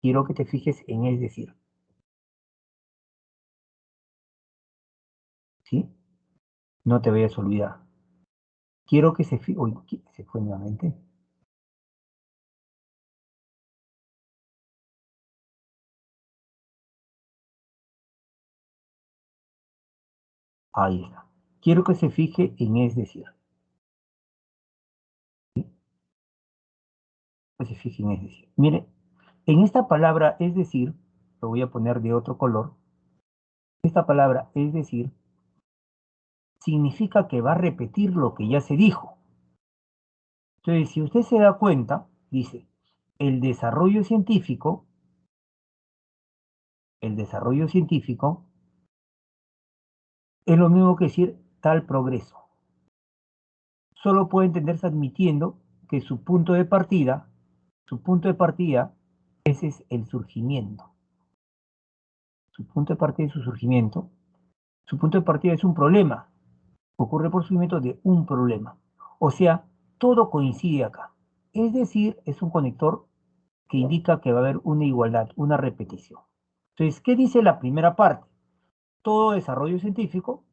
Quiero que te fijes en es decir. ¿Sí? No te vayas a olvidar. Quiero que se fije. Uy, se fue nuevamente. Ahí está. Quiero que se fije en es decir. ¿Sí? Que se fije en es decir. Mire, en esta palabra es decir, lo voy a poner de otro color. Esta palabra es decir significa que va a repetir lo que ya se dijo. Entonces, si usted se da cuenta, dice, el desarrollo científico, el desarrollo científico es lo mismo que decir tal progreso. Solo puede entenderse admitiendo que su punto de partida, ese es el surgimiento. Su punto de partida es su surgimiento. Su punto de partida es un problema. Ocurre por surgimiento de un problema. O sea, todo coincide acá. Es decir, es un conector que indica que va a haber una igualdad, una repetición. Entonces, ¿qué dice la primera parte? Todo desarrollo científico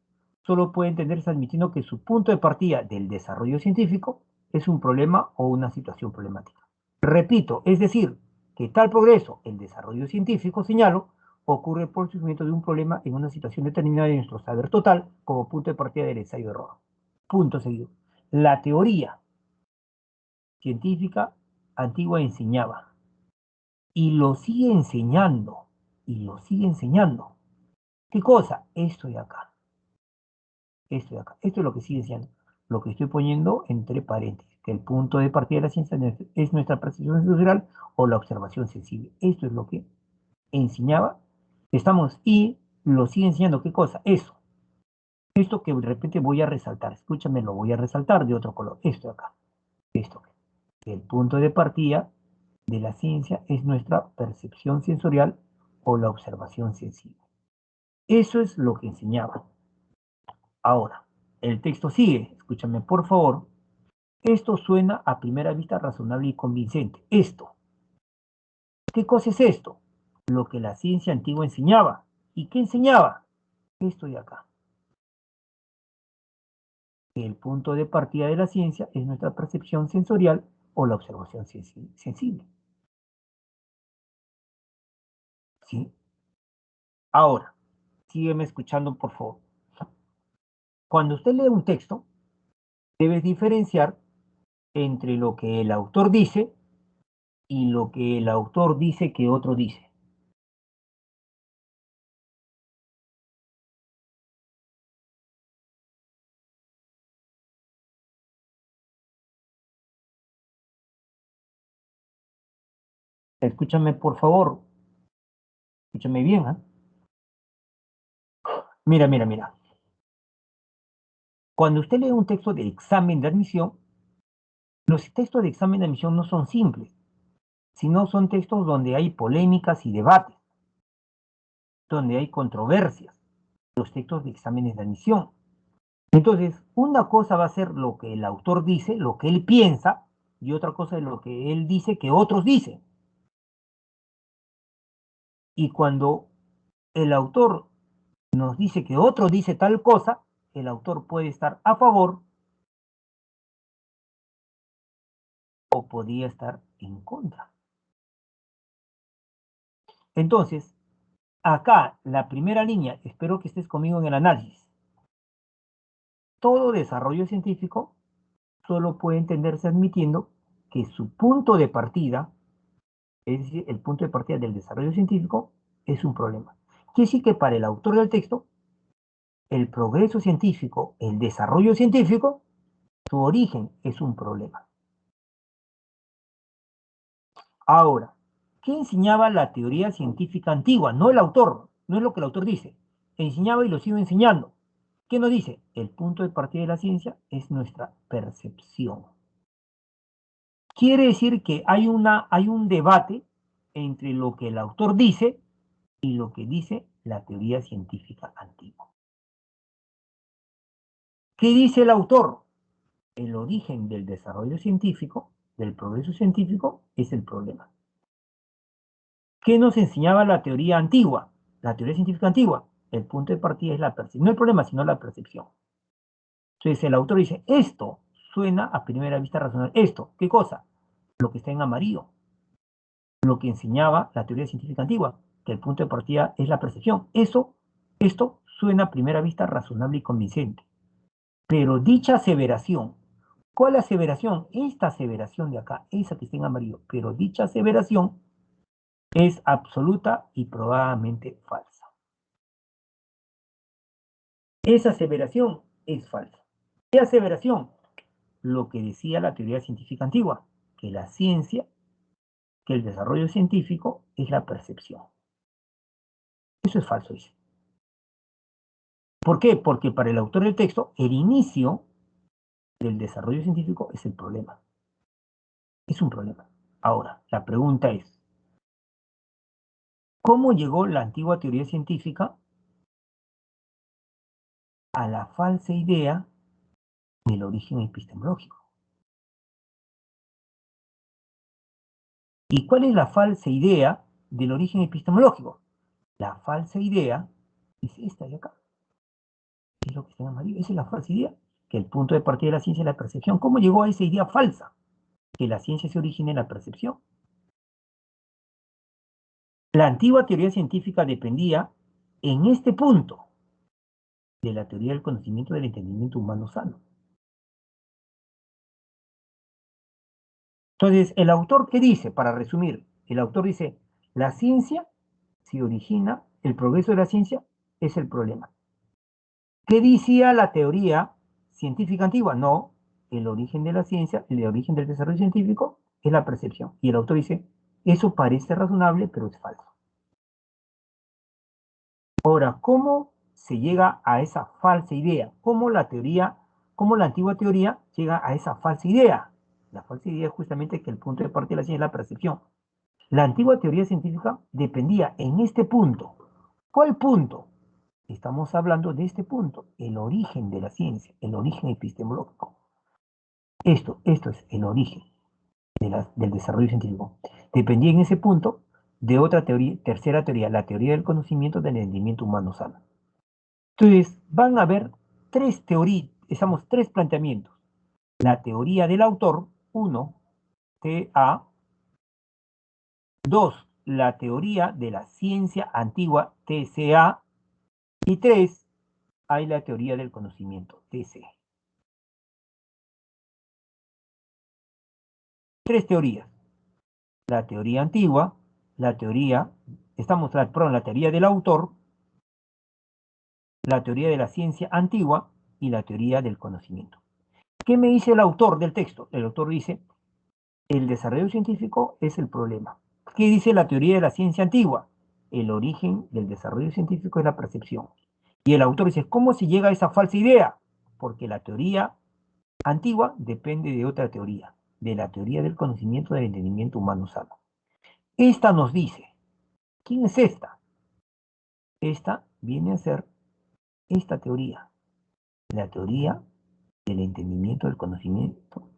solo puede entenderse admitiendo que su punto de partida del desarrollo científico es un problema o una situación problemática. Repito, es decir, que tal progreso, el desarrollo científico, señalo, ocurre por el surgimiento de un problema en una situación determinada de nuestro saber total como punto de partida del ensayo-error. Punto seguido. La teoría científica antigua enseñaba y lo sigue enseñando, y lo sigue enseñando. ¿Qué cosa? Esto de acá, esto de acá, esto es lo que sigue enseñando. Lo que estoy poniendo entre paréntesis, que el punto de partida de la ciencia es nuestra percepción sensorial o la observación sensible. Esto es lo que enseñaba, estamos, y lo sigue enseñando. ¿Qué cosa? Eso. Esto que de repente voy a resaltar, escúchame, lo voy a resaltar de otro color. Esto de acá, esto. El punto de partida de la ciencia es nuestra percepción sensorial o la observación sensible. Eso es lo que enseñaba. Ahora, el texto sigue, escúchame por favor. Esto suena a primera vista razonable y convincente. Esto. ¿Qué cosa es esto? Lo que la ciencia antigua enseñaba. ¿Y qué enseñaba? Esto de acá. El punto de partida de la ciencia es nuestra percepción sensorial o la observación sensible. ¿Sí? Ahora, sígueme escuchando por favor. Cuando usted lee un texto, debe diferenciar entre lo que el autor dice y lo que el autor dice que otro dice. Escúchame por favor, escúchame bien, ¿eh? Mira, mira, mira. Cuando usted lee un texto de examen de admisión, los textos de examen de admisión no son simples, sino son textos donde hay polémicas y debates, donde hay controversias, los textos de exámenes de admisión. Entonces, una cosa va a ser lo que el autor dice, lo que él piensa, y otra cosa es lo que él dice que otros dicen. Y cuando el autor nos dice que otro dice tal cosa, el autor puede estar a favor o podría estar en contra. Entonces, acá la primera línea, espero que estés conmigo en el análisis. Todo desarrollo científico solo puede entenderse admitiendo que su punto de partida, es decir, el punto de partida del desarrollo científico, es un problema. Quiere decir que para el autor del texto, el progreso científico, el desarrollo científico, su origen es un problema. Ahora, ¿qué enseñaba la teoría científica antigua? No el autor, no es lo que el autor dice. Enseñaba y lo sigo enseñando. ¿Qué nos dice? El punto de partida de la ciencia es nuestra percepción. Quiere decir que hay un debate entre lo que el autor dice y lo que dice la teoría científica antigua. ¿Qué dice el autor? El origen del desarrollo científico, del progreso científico, es el problema. ¿Qué nos enseñaba la teoría antigua? La teoría científica antigua. El punto de partida es la percepción. No el problema, sino la percepción. Entonces el autor dice, esto suena a primera vista razonable. Esto, ¿qué cosa? Lo que está en amarillo. Lo que enseñaba la teoría científica antigua, que el punto de partida es la percepción. Esto suena a primera vista razonable y convincente. Pero dicha aseveración, ¿cuál aseveración? Esta aseveración de acá, esa que está en amarillo, pero dicha aseveración es absoluta y probablemente falsa. Esa aseveración es falsa. ¿Qué aseveración? Lo que decía la teoría científica antigua, que la ciencia, que el desarrollo científico es la percepción. Eso es falso, dice. ¿Por qué? Porque para el autor del texto, el inicio del desarrollo científico es el problema. Es un problema. Ahora, la pregunta es, ¿cómo llegó la antigua teoría científica a la falsa idea del origen epistemológico? ¿Y cuál es la falsa idea del origen epistemológico? La falsa idea es esta de acá, es lo que está en amarillo. Esa es la falsa idea, que el punto de partida de la ciencia es la percepción. ¿Cómo llegó a esa idea falsa? Que la ciencia se origina en la percepción. La antigua teoría científica dependía, en este punto, de la teoría del conocimiento del entendimiento humano sano. Entonces, el autor, ¿qué dice? Para resumir, el autor dice, la ciencia se origina, el progreso de la ciencia es el problema. ¿Qué decía la teoría científica antigua? No, el origen de la ciencia, el origen del desarrollo científico es la percepción. Y el autor dice, eso parece razonable, pero es falso. Ahora, ¿cómo se llega a esa falsa idea? ¿Cómo la antigua teoría llega a esa falsa idea? La falsa idea es justamente que el punto de partida de la ciencia es la percepción. La antigua teoría científica dependía en este punto. ¿Cuál punto? Estamos hablando de este punto, el origen de la ciencia, el origen epistemológico. Esto es el origen del desarrollo científico. Dependía en ese punto de otra teoría, tercera teoría, la teoría del conocimiento del entendimiento humano sano. Entonces, van a haber tres teorías, tres planteamientos. La teoría del autor, uno, TA. Dos, la teoría de la ciencia antigua, TCA. Y tres, hay la teoría del conocimiento, TC. Tres teorías. La teoría antigua, la teoría, la teoría del autor, la teoría de la ciencia antigua y la teoría del conocimiento. ¿Qué me dice el autor del texto? El autor dice, el desarrollo científico es el problema. ¿Qué dice la teoría de la ciencia antigua? El origen del desarrollo científico es la percepción. Y el autor dice, ¿cómo se llega a esa falsa idea? Porque la teoría antigua depende de otra teoría, de la teoría del conocimiento del entendimiento humano sano. Esta nos dice, ¿quién es esta? Esta viene a ser esta teoría, la teoría del entendimiento del conocimiento,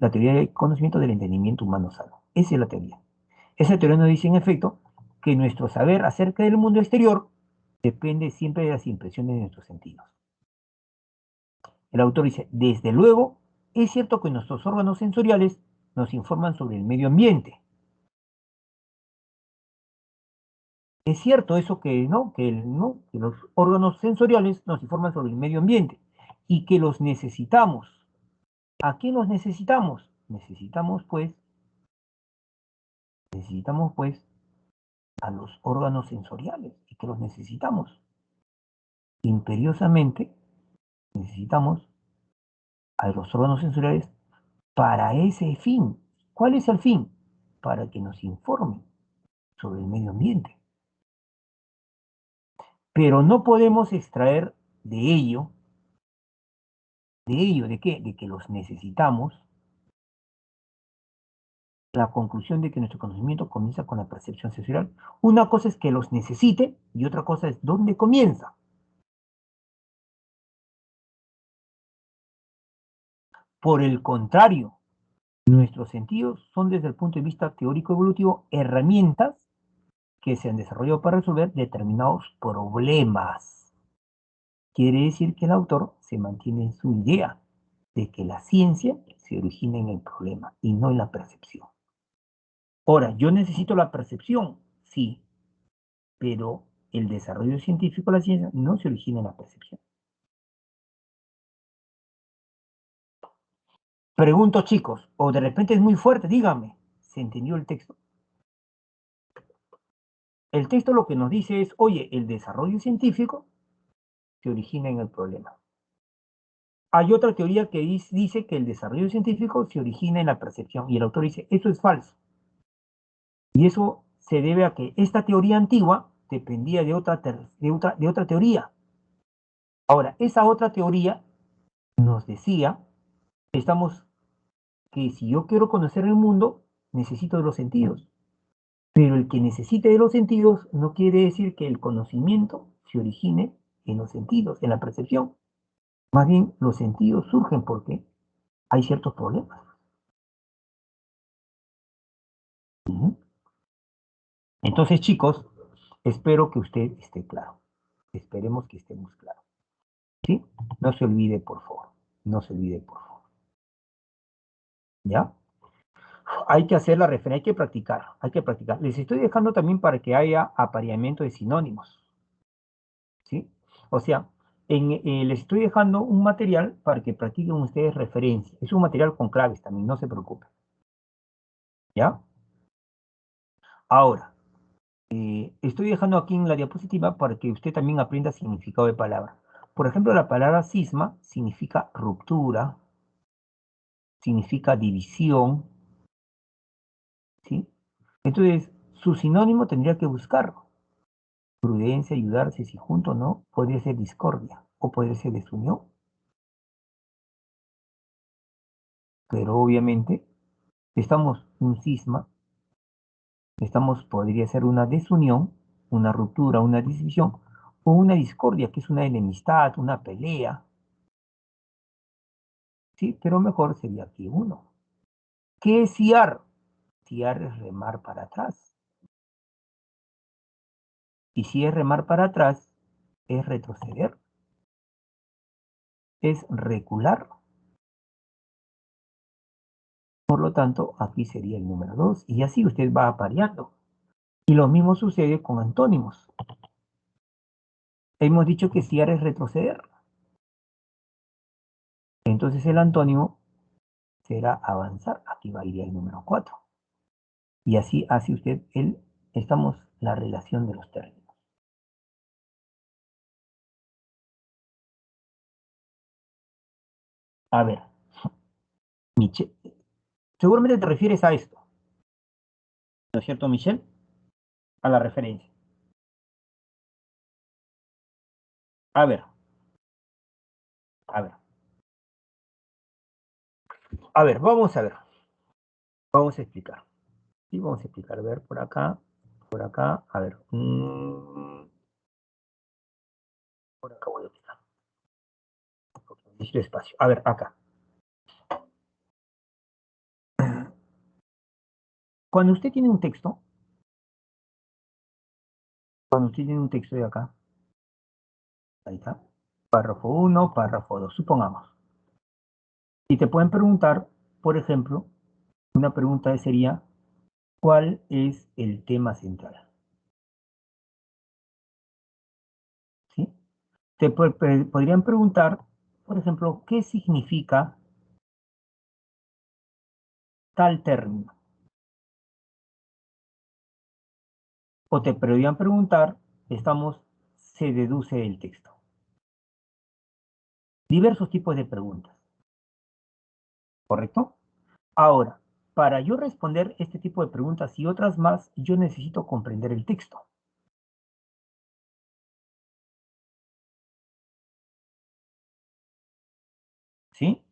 la teoría del conocimiento del entendimiento humano sano. Esa es la teoría. Esa teoría nos dice, en efecto, que nuestro saber acerca del mundo exterior depende siempre de las impresiones de nuestros sentidos. El autor dice, desde luego, es cierto que nuestros órganos sensoriales nos informan sobre el medio ambiente. Es cierto eso que, ¿no? Que los órganos sensoriales nos informan sobre el medio ambiente y que los necesitamos. ¿A qué los necesitamos? Necesitamos pues a los órganos sensoriales y que los necesitamos. Imperiosamente necesitamos a los órganos sensoriales para ese fin. ¿Cuál es el fin? Para que nos informen sobre el medio ambiente. Pero no podemos extraer ¿de qué? De que los necesitamos, la conclusión de que nuestro conocimiento comienza con la percepción sensorial. Una cosa es que los necesite y otra cosa es dónde comienza. Por el contrario, nuestros sentidos son desde el punto de vista teórico evolutivo herramientas que se han desarrollado para resolver determinados problemas. Quiere decir que el autor se mantiene en su idea de que la ciencia se origina en el problema y no en la percepción. Ahora, yo necesito la percepción, sí, pero el desarrollo científico de la ciencia no se origina en la percepción. Pregunto, chicos, o de repente es muy fuerte, dígame, ¿se entendió el texto? El texto lo que nos dice es, oye, el desarrollo científico se origina en el problema. Hay otra teoría que dice que el desarrollo científico se origina en la percepción y el autor dice, eso es falso. Y eso se debe a que esta teoría antigua dependía de otra teoría. Ahora, esa otra teoría nos decía, estamos, que si yo quiero conocer el mundo, necesito de los sentidos. Pero el que necesite de los sentidos no quiere decir que el conocimiento se origine en los sentidos, en la percepción. Más bien, los sentidos surgen porque hay ciertos problemas. Ujú. Entonces, chicos, espero que usted esté claro. Esperemos que estemos claros. ¿Sí? No se olvide, por favor. No se olvide, por favor. ¿Ya? Hay que hacer la referencia, hay que practicar, hay que practicar. Les estoy dejando también para que haya apareamiento de sinónimos. ¿Sí? O sea, les estoy dejando un material para que practiquen ustedes referencia. Es un material con claves también, no se preocupen. ¿Ya? Ahora, estoy dejando aquí en la diapositiva para que usted también aprenda significado de palabra. Por ejemplo, la palabra cisma significa ruptura, significa división, ¿sí? Entonces, su sinónimo tendría que buscarlo. Prudencia, ayudarse, si junto o no, podría ser discordia o podría ser desunión, pero obviamente estamos un cisma, podría ser una desunión, una ruptura, una división o una discordia, que es una enemistad, una pelea, ¿sí? Pero mejor sería aquí uno. ¿Qué es siar? Siar es remar para atrás. Y si es remar para atrás, es retroceder, es recular. Por lo tanto, aquí sería el número 2. Y así usted va apareando. Y lo mismo sucede con antónimos. Hemos dicho que siar es retroceder. Entonces el antónimo será avanzar. Aquí va a ir el número 4. Y así hace usted la relación de los términos. A ver, Michelle, seguramente te refieres a esto, ¿no es cierto, Michelle? A la referencia. A ver, a ver, a ver, vamos a ver, vamos a explicar. Sí, vamos a explicar. A ver, por acá, a ver. Por acá voy a explicar. Necesito espacio. A ver, acá. Cuando usted tiene un texto, cuando usted tiene un texto de acá, ahí está, párrafo uno, párrafo 2, supongamos. Y te pueden preguntar, por ejemplo, una pregunta sería, ¿cuál es el tema central? ¿Sí? Podrían preguntar, por ejemplo, ¿qué significa tal término? O te podrían preguntar, se deduce el texto. Diversos tipos de preguntas, ¿correcto? Ahora, para yo responder este tipo de preguntas y otras más, yo necesito comprender el texto, ¿sí?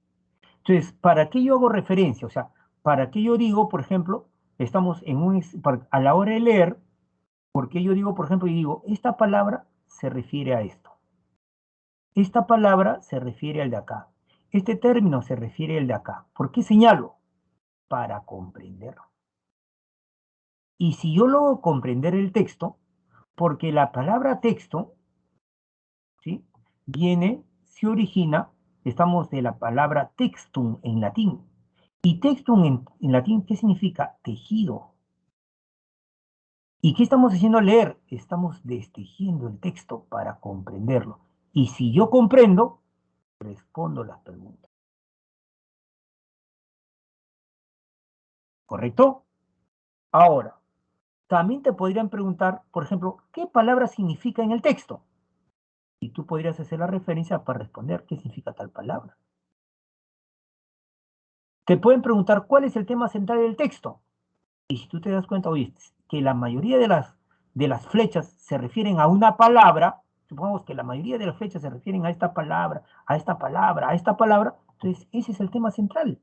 Entonces, ¿para qué yo hago referencia? O sea, ¿para qué yo digo, por ejemplo, estamos a la hora de leer, porque yo digo, por ejemplo, yo digo, esta palabra se refiere a esto. Esta palabra se refiere al de acá. Este término se refiere al de acá. ¿Por qué señalo? Para comprenderlo. Y si yo logro comprender el texto, porque la palabra texto, ¿sí? Se origina, estamos de la palabra textum en latín. Y textum en latín, ¿qué significa? Tejido. ¿Y qué estamos haciendo al leer? Estamos destejiendo el texto para comprenderlo. Y si yo comprendo, respondo las preguntas. ¿Correcto? Ahora, también te podrían preguntar, por ejemplo, ¿qué palabra significa en el texto? Y tú podrías hacer la referencia para responder qué significa tal palabra. Te pueden preguntar cuál es el tema central del texto. Y si tú te das cuenta, oye, que la mayoría de las flechas se refieren a una palabra, supongamos que la mayoría de las flechas se refieren a esta palabra, a esta palabra, a esta palabra, entonces ese es el tema central.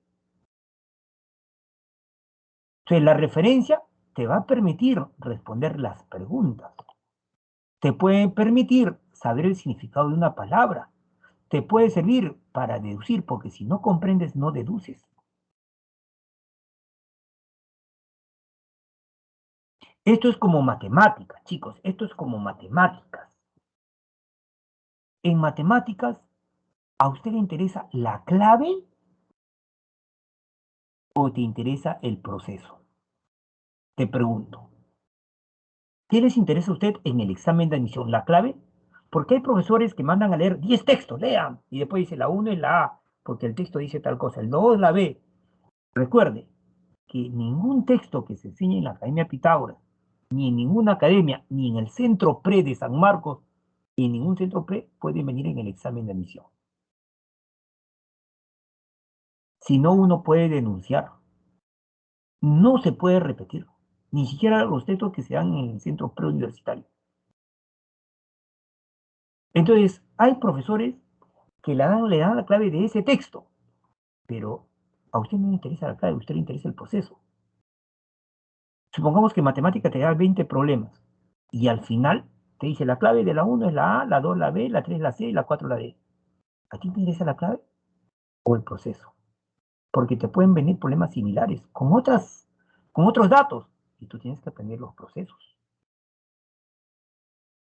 Entonces la referencia te va a permitir responder las preguntas. Te puede permitir saber el significado de una palabra. Te puede servir para deducir, porque si no comprendes, no deduces. Esto es como matemáticas, chicos, esto es como matemáticas. En matemáticas, ¿a usted le interesa la clave o te interesa el proceso? Te pregunto, ¿qué les interesa a usted en el examen de admisión? ¿La clave? Porque hay profesores que mandan a leer 10 textos, lean, y después dice la 1 es la A, porque el texto dice tal cosa, el 2 es la B. Recuerde que ningún texto que se enseñe en la Academia Pitágoras, ni en ninguna academia, ni en el Centro Pre de San Marcos, ni en ningún centro pre puede venir en el examen de admisión. Si no, uno puede denunciar. No se puede repetir, ni siquiera los textos que se dan en el centro preuniversitario. Entonces, hay profesores que le dan la clave de ese texto, pero a usted no le interesa la clave, a usted le interesa el proceso. Supongamos que matemática te da 20 problemas y al final te dice la clave de la 1 es la A, la 2 la B, la 3 la C y la 4 la D. ¿A ti te interesa la clave o el proceso? Porque te pueden venir problemas similares con otros datos y tú tienes que aprender los procesos.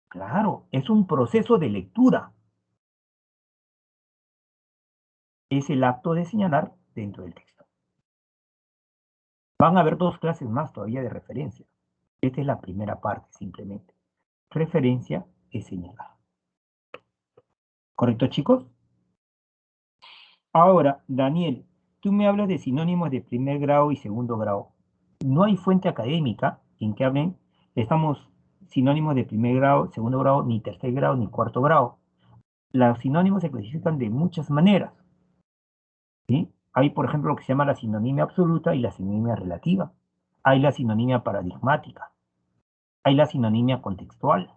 Claro, es un proceso de lectura. Es el acto de señalar dentro del texto. Van a haber dos clases más todavía de referencia. Esta es la primera parte, simplemente. Referencia es señalar. ¿Correcto, chicos? Ahora, Daniel, tú me hablas de sinónimos de primer grado y segundo grado. No hay fuente académica en que hablen, estamos sinónimos de primer grado, segundo grado, ni tercer grado, ni cuarto grado. Los sinónimos se clasifican de muchas maneras. ¿Sí? Hay, por ejemplo, lo que se llama la sinonimia absoluta y la sinonimia relativa. Hay la sinonimia paradigmática. Hay la sinonimia contextual.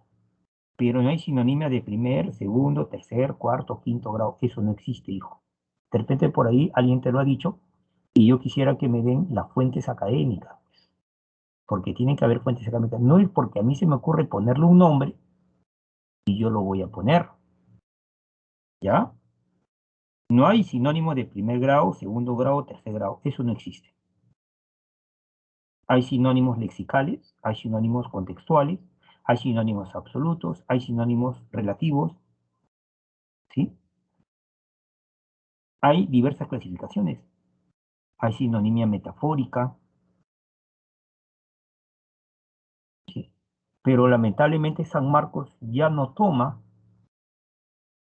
Pero no hay sinonimia de primer, segundo, tercer, cuarto, quinto grado. Eso no existe, hijo. De repente por ahí alguien te lo ha dicho y yo quisiera que me den las fuentes académicas. Porque tienen que haber fuentes académicas. No es porque a mí se me ocurre ponerle un nombre y yo lo voy a poner. ¿Ya? No hay sinónimo de primer grado, segundo grado, tercer grado. Eso no existe. Hay sinónimos lexicales, hay sinónimos contextuales, hay sinónimos absolutos, hay sinónimos relativos, ¿sí? Hay diversas clasificaciones. Hay sinonimia metafórica, ¿sí? Pero lamentablemente San Marcos ya no toma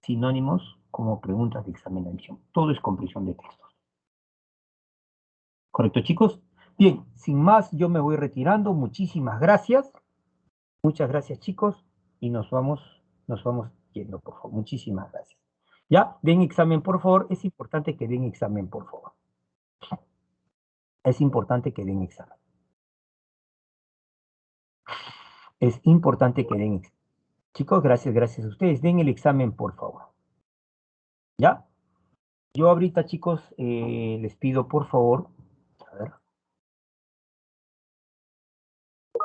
sinónimos como preguntas de examen de admisión. Todo es comprensión de textos. ¿Correcto, chicos? Bien, sin más, yo me voy retirando. Muchísimas gracias. Muchas gracias, chicos. Y nos vamos yendo, por favor. Muchísimas gracias. Ya, den examen, por favor. Es importante que den examen, por favor. Es importante que den examen. Es importante que den examen. Chicos, gracias a ustedes. Den el examen, por favor. ¿Ya? Yo ahorita, chicos, les pido, por favor, a ver.